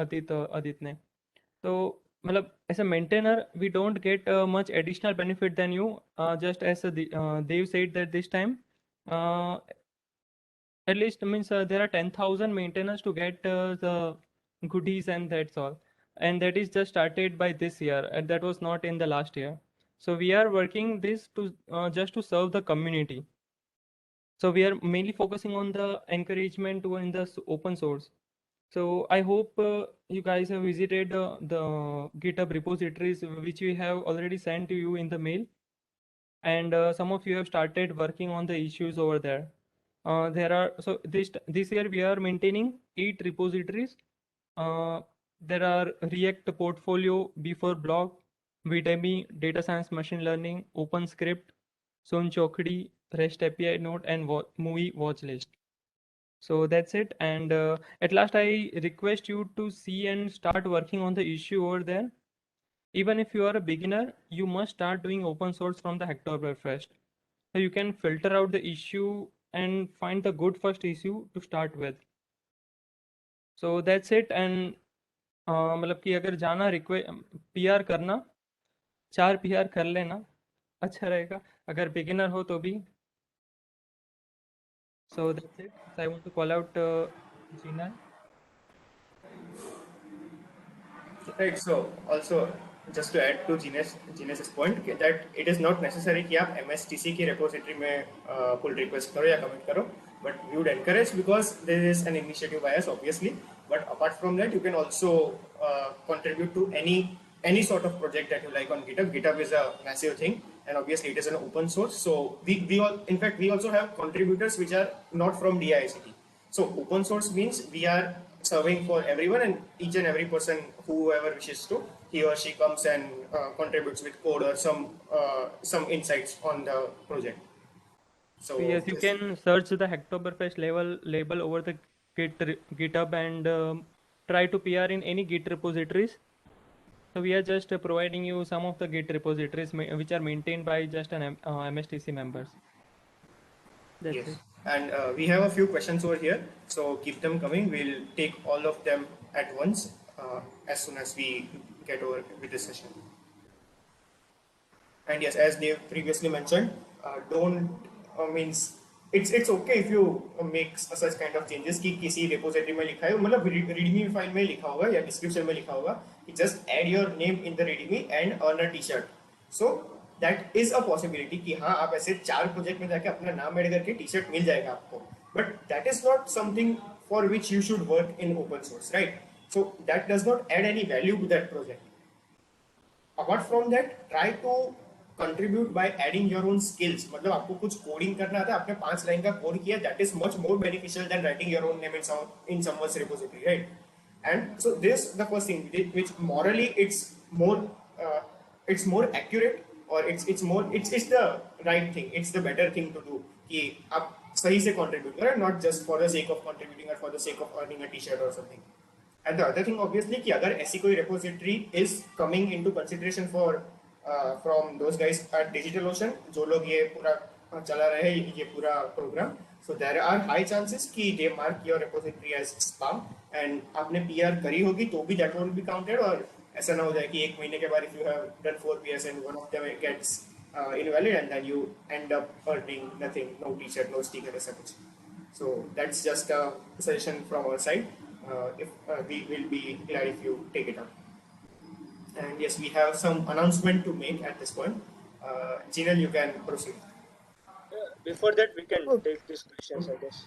अदित ने। तो मतलब as a maintainer we don't get much additional benefit than you, just as Dev said that this time at least means there are 10,000 maintainers to get the goodies, and that's all. And that is just started by this year, and that was not in the last year. So we are working this to just to serve the community. So we are mainly focusing on the encouragement to in the open source. So I hope you guys have visited the GitHub repositories which we have already sent to you in the mail, and some of you have started working on the issues over there. There are, so this year we are maintaining 8 repositories. There are React portfolio, B4 blog, Videmi, data science, machine learning, OpenScript, Sonchokdi, REST API node, and movie watch list. So that's it. And at last, I request you to see and start working on the issue over there. even if you are a beginner, you must start doing open source from the Hacktoberfest. So you can filter out the issue and find the good first issue to start with. So that's it. And मतलब कि अगर जाना PR करना 4 PR कर लेना अच्छा रहेगा अगर बिगिनर हो तो भी. So that's it. So I want to call out Gina. Right. So also just to add to Jines's point that it is not necessary कि आप MSTC की repository में pull request करो या commit करो, but we would encourage because there is an initiative bias obviously. But apart from that, you can also contribute to any sort of project that you like on GitHub. GitHub is a massive thing, and obviously it is an open source. So we all, in fact, we also have contributors which are not from DICT. So open source means we are serving for everyone, and each and every person, whoever wishes to, he or she comes and contributes with code or some insights on the project. So Yes, you can search the Hacktoberfest label over the GitHub and try to PR in any Git repositories. So we are just providing you some of the Git repositories which are maintained by just an MSTC members. That's yes, it. and we have a few questions over here, so keep them coming. We'll take all of them at once as soon as we get over with this session. And yes, as Dave previously mentioned, don't means it's okay if you make such kind of changes कि किसी repository में लिखा है मतलब readme file में लिखा होगा या description में लिखा होगा कि just add your name in the readme and earn a t-shirt. So that is a possibility कि हाँ आप ऐसे 4 प्रोजेक्ट में जाके अपना नाम ऐड करके टी-शर्ट मिल जाएगा आपको, but that is not something for which you should work in open source, right? So that does not add any value to that project. Apart from that, try to contribute by adding your own skills. मतलब आपको कुछ coding करना आता है, आपने 5 line का code किया, that is much more beneficial than writing your own name in someone's repository, right? And so this the first thing which morally uh, it's more accurate, or it's the right thing, it's the better thing to do कि आप सही से contribute करें, not just for the sake of contributing or for the sake of earning a t-shirt or something. And the other thing obviously कि अगर ऐसी कोई repository is coming into consideration for from those guys at DigitalOcean जो लोग ये पूरा चला रहे हैं ये पूरा program, so there are high chances कि they mark your repository as spam and आपने PR करी होगी तो भी that won't be counted, और ऐसा ना हो जाए कि एक महीने के बाद if you have done 4 PRs and one of them gets invalid and then you end up earning nothing, no t-shirt, no sticker ऐसा कुछ. So that's just a suggestion from our side. If we will be glad if you take it up. And yes, we have some announcement to make at this point. Jinal, you can proceed. Before that, we can take these questions, I guess,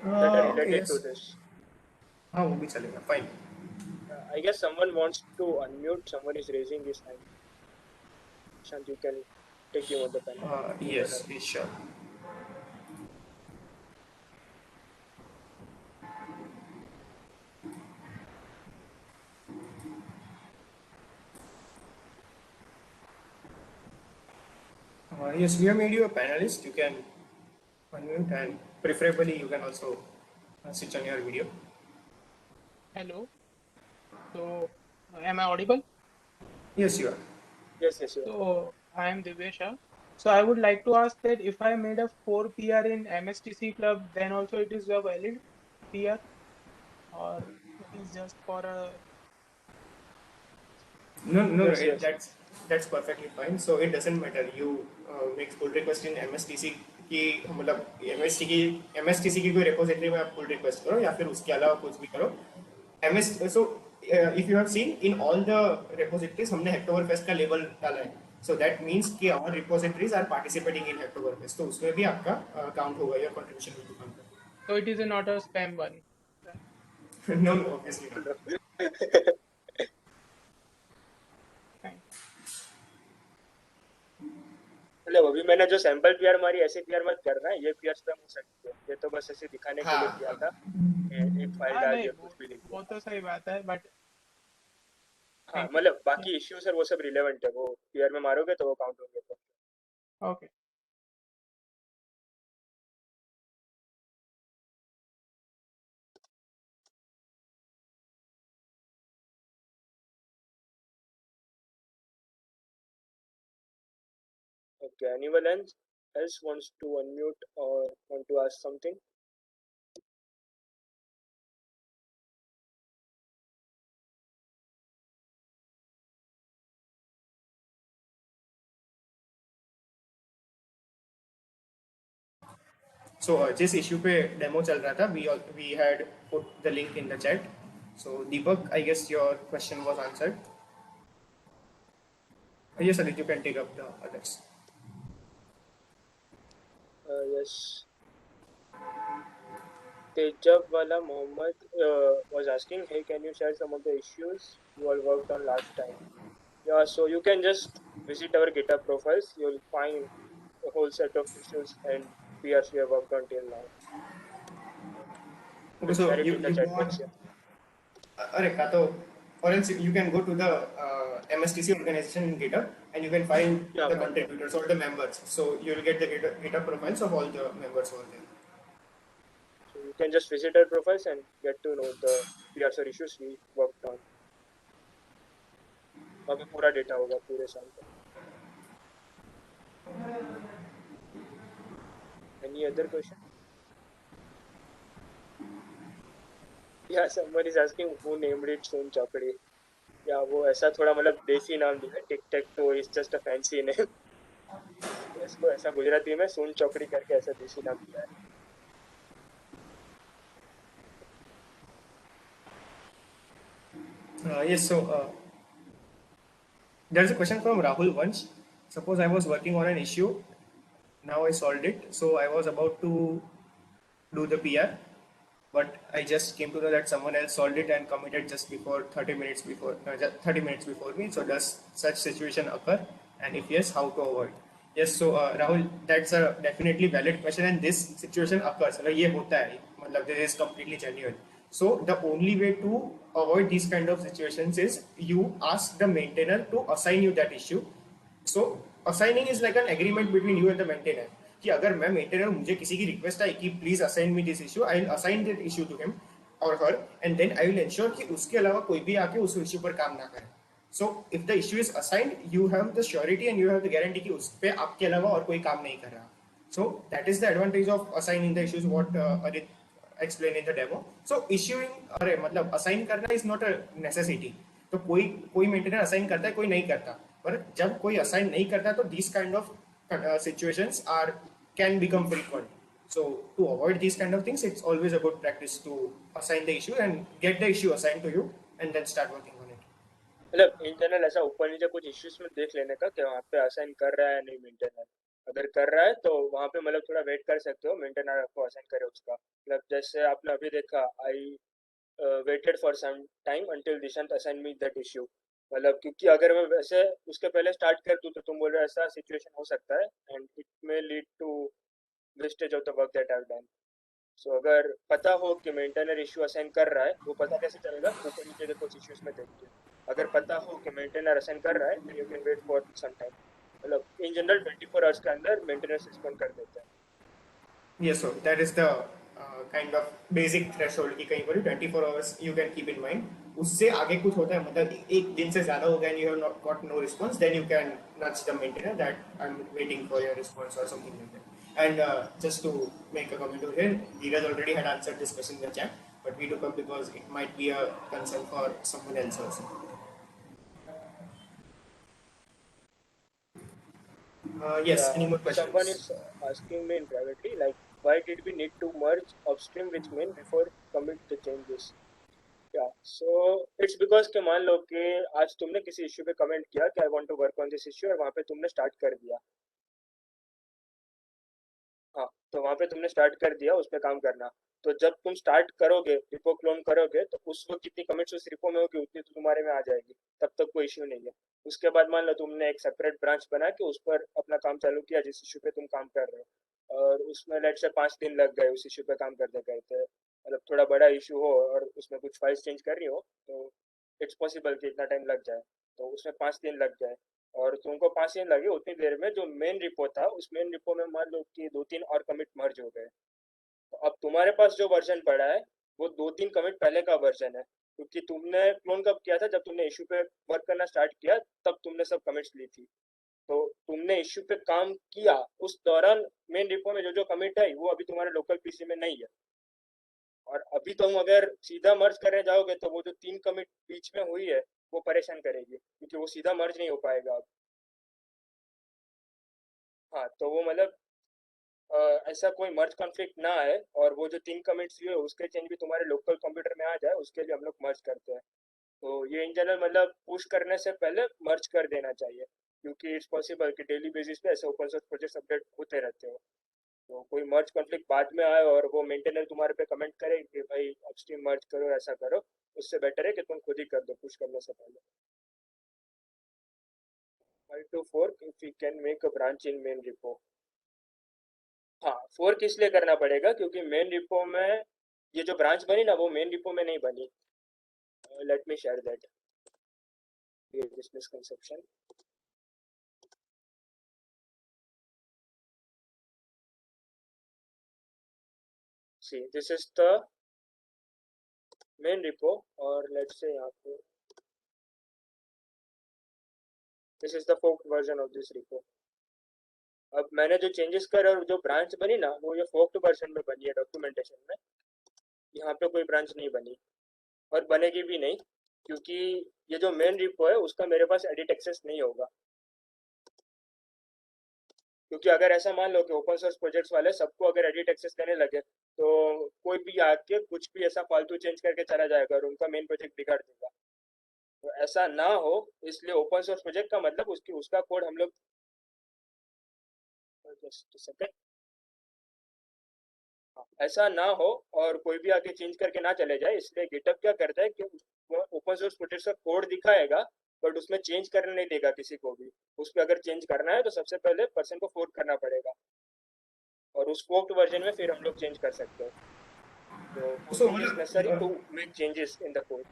that are related Okay, yes. to this. हाँ वो भी चलेगा, fine. I guess someone wants to unmute. Someone is raising his hand. Shant, you can take him on the panel. Yes, sure. Yes, we have made you a panelist. You can unmute and preferably you can also switch on your video. Hello. So, am I audible? Yes, you are. Yes, you are. So, I am Divesha. So, I would like to ask that if I made a 4 PR in MSTC club, then also it is a valid PR, or it is just for a. No, Yes, yes. that's perfectly fine. So it doesn't matter. You make pull request in MSTC की मतलब MSTC की कोई repository में आप pull request करो या फिर उसके अलावा कुछ भी करो. So if you have seen in all the repositories हमने Hacktoberfest का label डाला है. So that means कि our repositories are participating in Hacktoberfest. तो उसमें भी आपका count होगा, your contribution will be counted. So, it is not a spam one. No, obviously not. Fine. मतलब अभी मैंने जो सैंपल पीआर मारी ऐसे पीआर मत करना, ये पीआर स्पैम हो सकती है, ये तो बस ऐसे दिखाने के लिए किया था, एक फाइल हाँ डाल नहीं दिया कुछ भी लिख वो दिया. तो सही बात है बट हाँ मतलब बाकी इश्यूज सर वो सब रिलेवेंट है, वो पीआर में मारोगे तो वो काउंट होंगे. Okay Okay, anyone else wants to unmute or want to ask something? So जिस issue पे demo चल रहा था, we had put the link in the chat. So Deepak, I guess your question was answered. Yes, Adit, you can take up the others. Yes. Tejab Wala Mohammed was asking, hey, can you share some of the issues you all worked on last time? Yeah, so you can just visit our GitHub profiles. You'll find a whole set of issues and PRs we have worked on till now. Okay, We'll so share it you in the you chat go on. box. Yeah. अरे का तो or else you can go to the MSTC organization in GitHub and you can find Yeah, the fine. contributors or the members. So you will get the GitHub profiles of all the members over there. So you can just visit our profiles and get to know the PRs or issues we worked on. वहाँ पे पूरा data होगा पूरे साल का. Any other question? Yeah, someone is asking who named it Soon Chapdi. Yeah, वो ऐसा थोड़ा मतलब देसी नाम दिया है. टिक टेक तो is just a fancy name. इसको ऐसा गुजराती में सोन चौकड़ी करके ऐसा देसी नाम दिया है. Yes, so there's a question from Rahul Vansh. Suppose I was working on an issue, now I solved it. So I was about to do the PR, but I just came to know that someone else solved it and committed just before 30 minutes before 30 minutes before me. So does such situation occur? And if yes, how to avoid? Yes, so Rahul, that's a definitely valid question, and this situation occurs. मतलब ये होता है, मतलब this is completely genuine. So the only way to avoid these kind of situations is you ask the maintainer to assign you that issue. So assigning is like an agreement between you and the maintainer. कि अगर मैं maintainer मुझे किसी की request आई कि please assign me this issue, I will assign that issue to him और her, and then I will ensure कि उसके अलावा कोई भी आके उस इशू पर काम ना करे. So if the issue is assigned, you have the surety and you have the guarantee कि उस पे आपके अलावा और कोई काम नहीं कर रहा. So that is the advantage of assigning the issues, what Adit explained in the demo. So issuing, अरे मतलब assign करना is not a necessity. तो कोई कोई मेंटेनर assign करता है, कोई नहीं करता. पर जब कोई assign नहीं करता तो these kind of situations are can become frequent. So to avoid these kind of things, it's always a good practice to assign the issue and get the issue assigned to you and then start working on it. मतलब in general ऐसा ऊपर नीचे कुछ issues में देख लेने का कि वहाँ पे असाइन कर रहा है नहीं मेंटेनर. अगर कर रहा है तो वहाँ पे मतलब थोड़ा वेट कर सकते हो मेंटेनर आपको असाइन करे उसका. मतलब जैसे आपने अभी देखा, I waited for some time until Dishant assign me that issue. मतलब क्योंकि अगर मैं वैसे उसके पहले स्टार्ट कर दूँ तो तुम बोल रहे हो ऐसा सिचुएशन हो सकता है and it may lead to wastage of the work that I have done. So अगर पता हो कि मेंटेनर इश्यू असाइन कर रहा है, वो पता कैसे चलेगा? ऊपर नीचे के कुछ इश्यूज में देख के. अगर पता हो कि मेंटेनर असाइन कर रहा है, then you can wait for some time. मतलब इन जनरल 24 आवर्स के अंदर मेंटेनेंस रिस्पॉन्ड कर देता है. Yes, so that is the kind of basic threshold कि कहीं पर 24 hours you can keep in mind. उससे आगे कुछ होता है, मतलब एक दिन से ज़्यादा हो गया and you have not got no response, then you can nudge the maintainer that I'm waiting for your response or something like that. And just to make a comment over here, Dheeraj already had answered this question in the chat, but we took up because it might be a concern for someone else also. Yes, Yeah, any more someone questions? is asking me in privately, like, why did we need to merge upstream with main before commit the changes? Yeah, so it's because कि मान लो कि आज तुमने किसी issue पे comment किया कि I want to work on this issue और वहाँ पे तुमने स्टार्ट कर दिया. हाँ, तो वहाँ पे तुमने स्टार्ट कर दिया उस पे काम करना. तो जब तुम स्टार्ट करोगे, रिपो क्लोन करोगे, तो उस वक्त जितनी कमिट्स उस रिपो में होगी उतनी तो तुम्हारे में आ जाएगी. तब तक कोई इश्यू नहीं है. उसके बाद मान लो तुमने एक सेपरेट ब्रांच बना के उस पर अपना काम चालू किया जिस इश्यू पे तुम काम कर रहे हो, और उसमें लेट से 5 दिन लग गए उस इश्यू पे काम करते करते. मतलब थोड़ा बड़ा इश्यू हो और उसमें कुछ फाइल्स चेंज करनी हो तो इट्स पॉसिबल कि इतना टाइम लग जाए. तो उसमें 5 दिन लग जाए और तुमको 5 दिन लगे उतनी देर में जो मेन रिपो था उस मेन रिपो में मान लो कि 2-3 और कमिट मर्ज हो गए. तो अब तुम्हारे पास जो वर्जन पड़ा है वो 2-3 कमिट पहले का वर्जन है, क्योंकि तुमने क्लोन कब किया था? जब तुमने इशू पे वर्क करना स्टार्ट किया तब तुमने सब कमिट्स ली थी. तो तुमने इश्यू पे काम किया उस दौरान मेन रिपो में जो कमिट है वो अभी तुम्हारे लोकल पीसी में नहीं है, और अभी तुम अगर सीधा मर्ज करने जाओगे तो वो जो 3 कमिट बीच में हुई है वो परेशान करेगी, क्योंकि वो सीधा मर्ज नहीं हो पाएगा अब। हाँ, तो वो मतलब ऐसा कोई मर्ज कॉन्फ्लिक्ट ना आए, और वो जो 3 कमिट्स हुए उसके चेंज भी तुम्हारे लोकल कंप्यूटर में आ जाए, उसके लिए हम लोग मर्ज करते हैं। तो ये इन जनरल मतलब पुश करने से पहले मर्ज कर देना चाहिए, क्योंकि इट्स पॉसिबल कि डेली बेसिस पे ऐसे ओपन सोर्स प्रोजेक्ट्स अपडेट होते रहते हो। तो कोई मर्ज कॉन्फ्लिक्ट बाद में आए और वो मेंटेनर तुम्हारे पे कमेंट करे कि भाई अपस्ट्रीम मर्ज करो, ऐसा करो, उससे बेटर है कि तुम खुद ही कर दो पुश करने से पहले। Try to fork if we can make a branch in main repo. हाँ, फोर्क इसलिए करना पड़ेगा क्योंकि मेन रिपो में ये जो ब्रांच बनी ना वो मेन रिपो में नहीं बनी। Let me share that, this misconception. See this is the main repo, और लेट्स से यहाँ पे this is the forked version of this repo. अब मैंने जो चेंजेस करे और जो ब्रांच बनी ना वो ये फोक्ड वर्जन में बनी है डॉक्यूमेंटेशन में, यहाँ पे कोई ब्रांच नहीं बनी और बनेगी भी नहीं, क्योंकि ये जो मेन रिपो है उसका मेरे पास एडिट एक्सेस नहीं होगा। क्योंकि अगर ऐसा मान लो कि ओपन सोर्स प्रोजेक्ट्स वाले सबको अगर एडिट एक्सेस देने लगे तो कोई भी आके कुछ भी ऐसा फालतू चेंज करके चला जाएगा और उनका मेन प्रोजेक्ट बिगाड़ देगा। तो ऐसा ना हो इसलिए ओपन सोर्स प्रोजेक्ट का मतलब उसका कोड हम लोग ऐसा ना हो और कोई भी आके चेंज करके ना चले जाए, इसलिए गिटहब क्या करता है कि ओपन सोर्स प्रोजेक्ट का कोड दिखाएगा बट उसमें चेंज करने नहीं देगा किसी को भी। उस पर अगर चेंज करना है तो सबसे पहले पर्सन को फोर्क करना पड़ेगा और उस फोर्क्ड वर्जन में फिर हम लोग चेंज कर सकते हैं। तो forking is necessary to make changes in the code.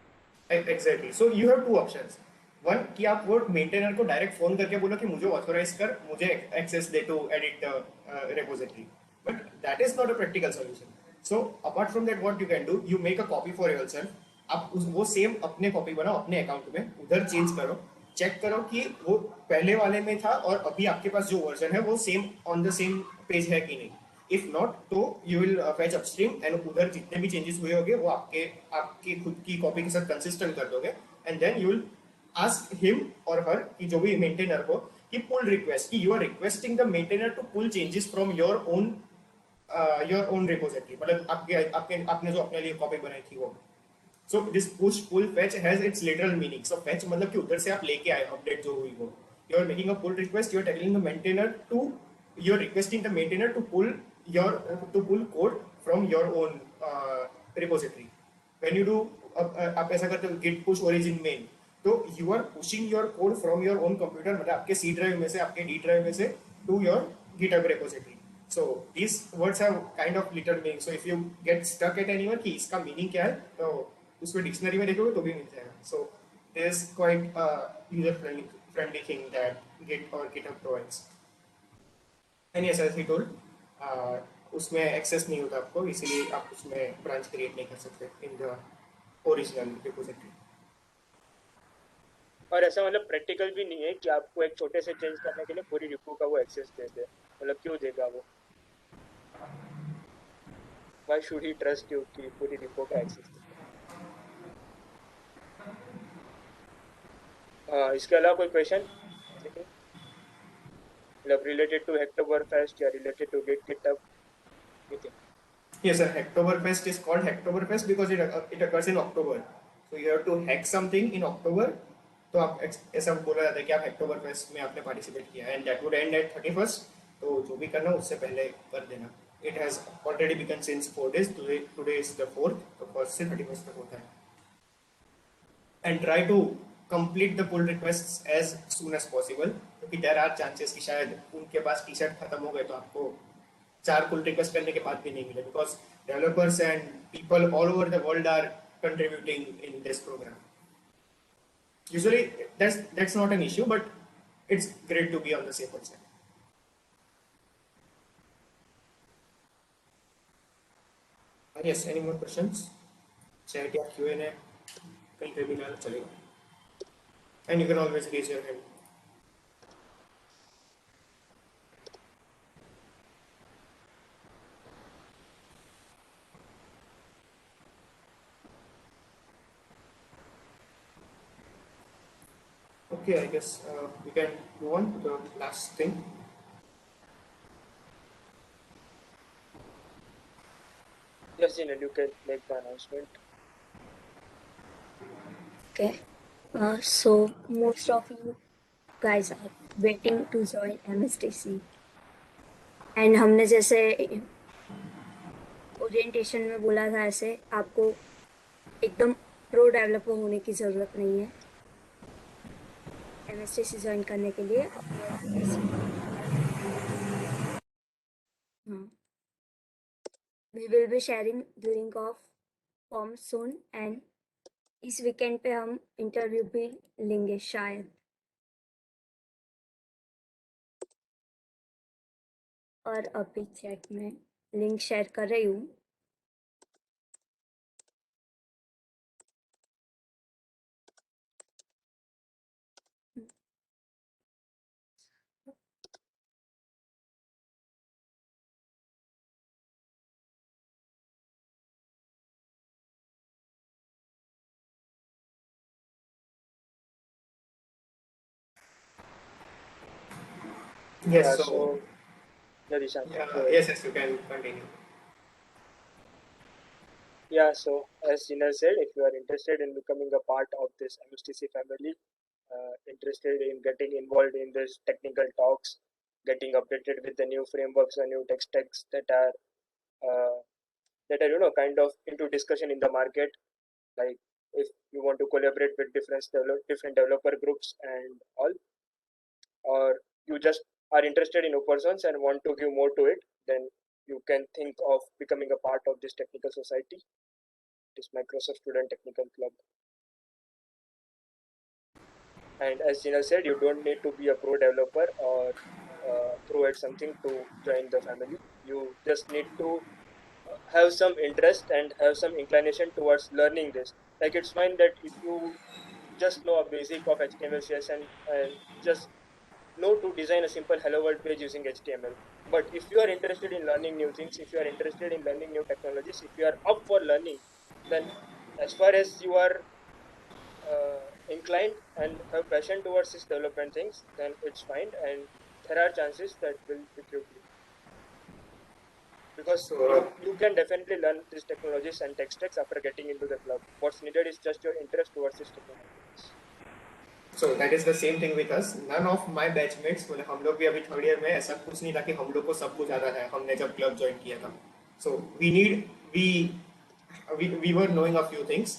Exactly. So you have two options. One कि आप वो मेंटेनर को डायरेक्ट फोन करके बोलो कि मुझे ऑथोराइज कर, मुझे एक्सेस दे to edit repository. But that is not a practical solution. So apart from that, what you can do, you make a copy for yourself. आप वो सेम अपने कॉपी बनाओ अपने अकाउंट में, उधर चेंज करो, चेक करो कि वो पहले वाले में था और अभी आपके पास जो वर्जन है वो same on the same page है कि नहीं। इफ नॉट तो you will fetch upstream and उधर जितने भी चेंजेस हुए होंगे वो आपके खुद की कॉपी के साथ कंसिस्टेंट कर दोगे, and then you will ask him और हर कि जो भी मेंटेनर को कि पुल रिक्वेस्ट कि you are requesting the maintainer to pull changes from your own repository, मतलब आपने जो अपने लिए कॉपी बनाई थी वो। So this push pull fetch has its literal meaning. So fetch मतलब कि उधर से आप लेके आए अपडेट जो हुई वो। You are making a pull request. You are telling the maintainer to, you are requesting the maintainer to pull code from your own repository. When you do आप ऐसा करते हो git push origin main, तो you are pushing your code from your own computer, मतलब आपके C drive में से आपके D drive में से to your GitHub repository. So these words have kind of literal meaning. So if you get stuck at anyone कि इसका meaning क्या है तो उसको डिक्शनरी में देखोगे तो भी मिल जाएगा। So there is quite user friendly thing that git और GitHub provides. And yes as he told उसमें एक्सेस नहीं होता आपको, इसीलिए आप उसमें ब्रांच क्रिएट नहीं कर सकते इन द ओरिजिनल रिपोजिटरी। और ऐसा मतलब प्रैक्टिकल भी नहीं है कि आपको एक छोटे से चेंज करने के लिए पूरी रिपो का वो एक्सेस दे दे, मतलब क्यों देगा वो? Why should he trust you कि पूरी रिपो का एक्सेस दे? हाँ, इसके अलावा कोई क्वेश्चन मतलब रिलेटेड टू Hacktoberfest या related to GitHub? Yes, sir. Hacktoberfest is called Hacktoberfest because it occurs in October. So you have to hack something in October. तो आप ऐसा बोला जाता है कि आप Hacktoberfest में आपने पार्टिसिपेट किया and that would end at 31st. तो जो भी करना उससे पहले कर देना. It has already begun since 4 days. Today is the 4th. तो 1st से 31st तक होता है. And try to complete the pull requests as soon as possible. क्योंकि there are chances कि शायद उनके पास टी-शर्ट खत्म हो गए तो आपको 4 pull request करने के बाद भी नहीं मिले, because developers and people all over the world are contributing in this program. Usually that's not an issue, but it's great to be on the safer side. Yes, any more questions? Chat या Q&A कहीं पे भी डालो चलेगा. And you can always raise your hand. Okay, I guess we can move on to the last thing. Yes, Jinal, you can make the announcement. Okay. So most of you guys are waiting to join MSTC. And हमने जैसे orientation में बोला था ऐसे आपको एकदम pro developer होने की ज़रूरत नहीं है MSTC ज्वाइन करने के लिए we will be sharing the link of form soon and इस वीकेंड पे हम इंटरव्यू भी लेंगे शायद और अभी चैट में लिंक शेयर कर रही हूँ Yes, Yeah, so yeah, Dishant, yeah, go ahead. yes, you can continue. Yeah, so as Jinal said, if you are interested in becoming a part of this MSTC family, interested in getting involved in this technical talks, getting updated with the new frameworks and new tech stacks uh, that are kind of into discussion in the market, like if you want to collaborate with different developer groups and all, or you just are interested in open source and want to give more to it, then you can think of becoming a part of this technical society, this Microsoft Student Technical Club. And as Gina said, you don't need to be a pro developer or pro at something to join the family. You just need to have some interest and have some inclination towards learning this. Like it's fine that if you just know a basic of HTML, CSS, and just know to design a simple hello world page using HTML. But if you are interested in learning new things, if you are interested in learning new technologies, if you are up for learning, then as far as you are inclined and have passion towards this development things, then it's fine, and there are chances that will recruit you because So, you can definitely learn these technologies and tech stacks after getting into the club. What's needed is just your interest towards this technology. so that is the same thing with us. None of my batchmates, मतलब हम लोग भी अभी third year में ऐसा कुछ नहीं था कि हम लोग को सब कुछ आता है हमने जब क्लब ज्वाइन किया था. So we were knowing a few things,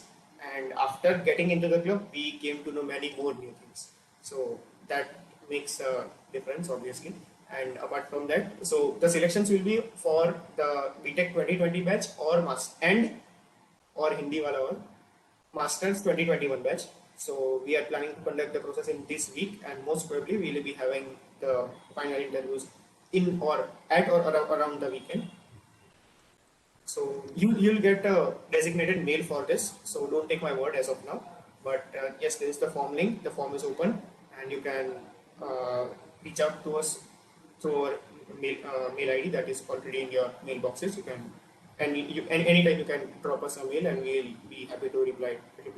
and after getting into the club, we came to know many more new things. So that makes a difference, obviously. And apart from that, so the selections will be for the BTech 2020 batch or Hindi wala one, Masters 2021 batch. So we are planning to conduct the process in this week, and most probably we will be having the final interviews in or at or around the weekend. So you'll get a designated mail for this. So don't take my word as of now. But yes, there is the form link. The form is open, and you can reach out to us through our mail ID that is already in your mailboxes. You can anytime you can drop us a mail, and we'll be happy to reply to you.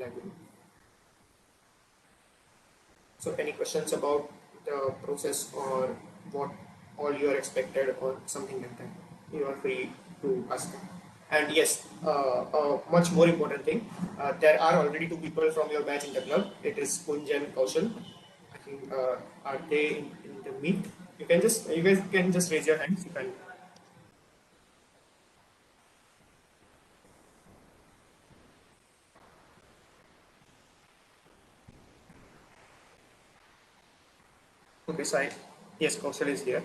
So any questions about the process or what all you are expected or something like that, you are free to ask them. And yes, a much more important thing, there are already two people from your batch in the club. It is Kunj and Kaushal. I think are they in the meet? You guys can just raise your hands. You can. Okay, so yes, Kaushal is here.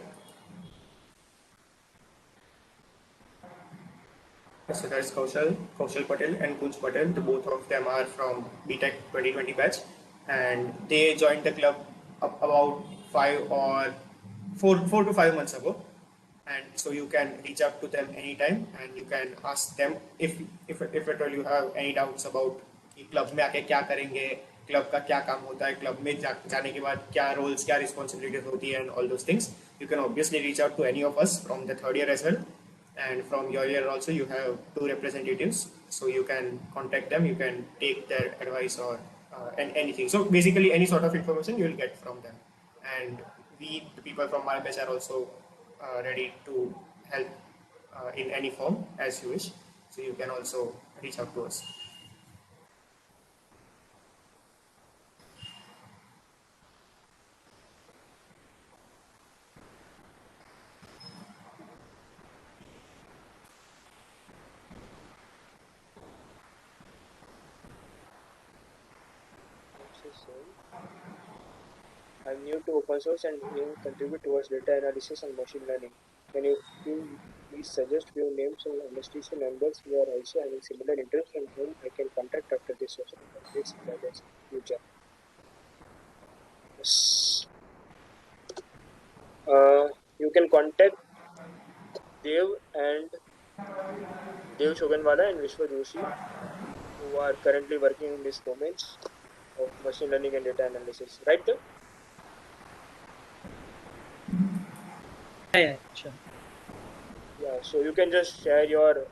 So that's Kaushal Patel and Kunj Patel. The both of them are from BTech 2020 batch, and they joined the club about 4 to 5 months ago. And so you can reach out to them anytime, and you can ask them if at all you have any doubts about कि club में आके क्या करेंगे, club का क्या काम होता है, क्लब में जाने के बाद क्या रोल्स क्या रिस्पॉन्सिबिलिटीज होती है, and all those things. You can obviously reach out to any of us from the third year as well. And from your year also you have two representatives, so you can contact them, you can take their advice or and anything. So basically, any sort of information you will get from them. And we, the people from my batch, are also ready to help in any form as you wish. So you can also reach out to us. I'm new to open source and will contribute towards data analysis and machine learning. Can you please suggest few names of MSTC members who are also having similar interests and whom I can contact after this session for this guidance in future? Yes. You can contact Dev and Dev Shoganwala and Vishwa Joshi, who are currently working in these domains of machine learning and data analysis. Right, Dev? Yeah, sure. Yeah, so you can just share your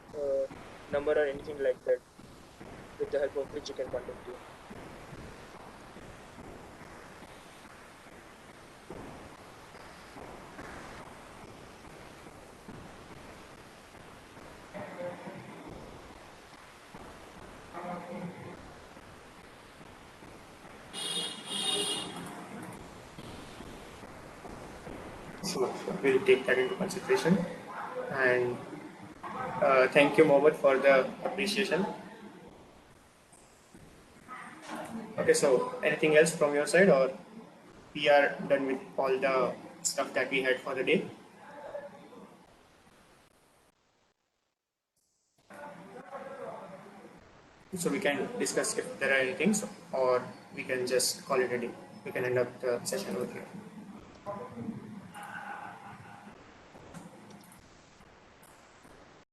number or anything like that, with the help of which you can contact you. So we'll take that into consideration. And thank you, Mohammed, for the appreciation. Okay, so anything else from your side, or we are done with all the stuff that we had for the day? So we can discuss if there are any things, or we can just call it a day. We can end up the session over here.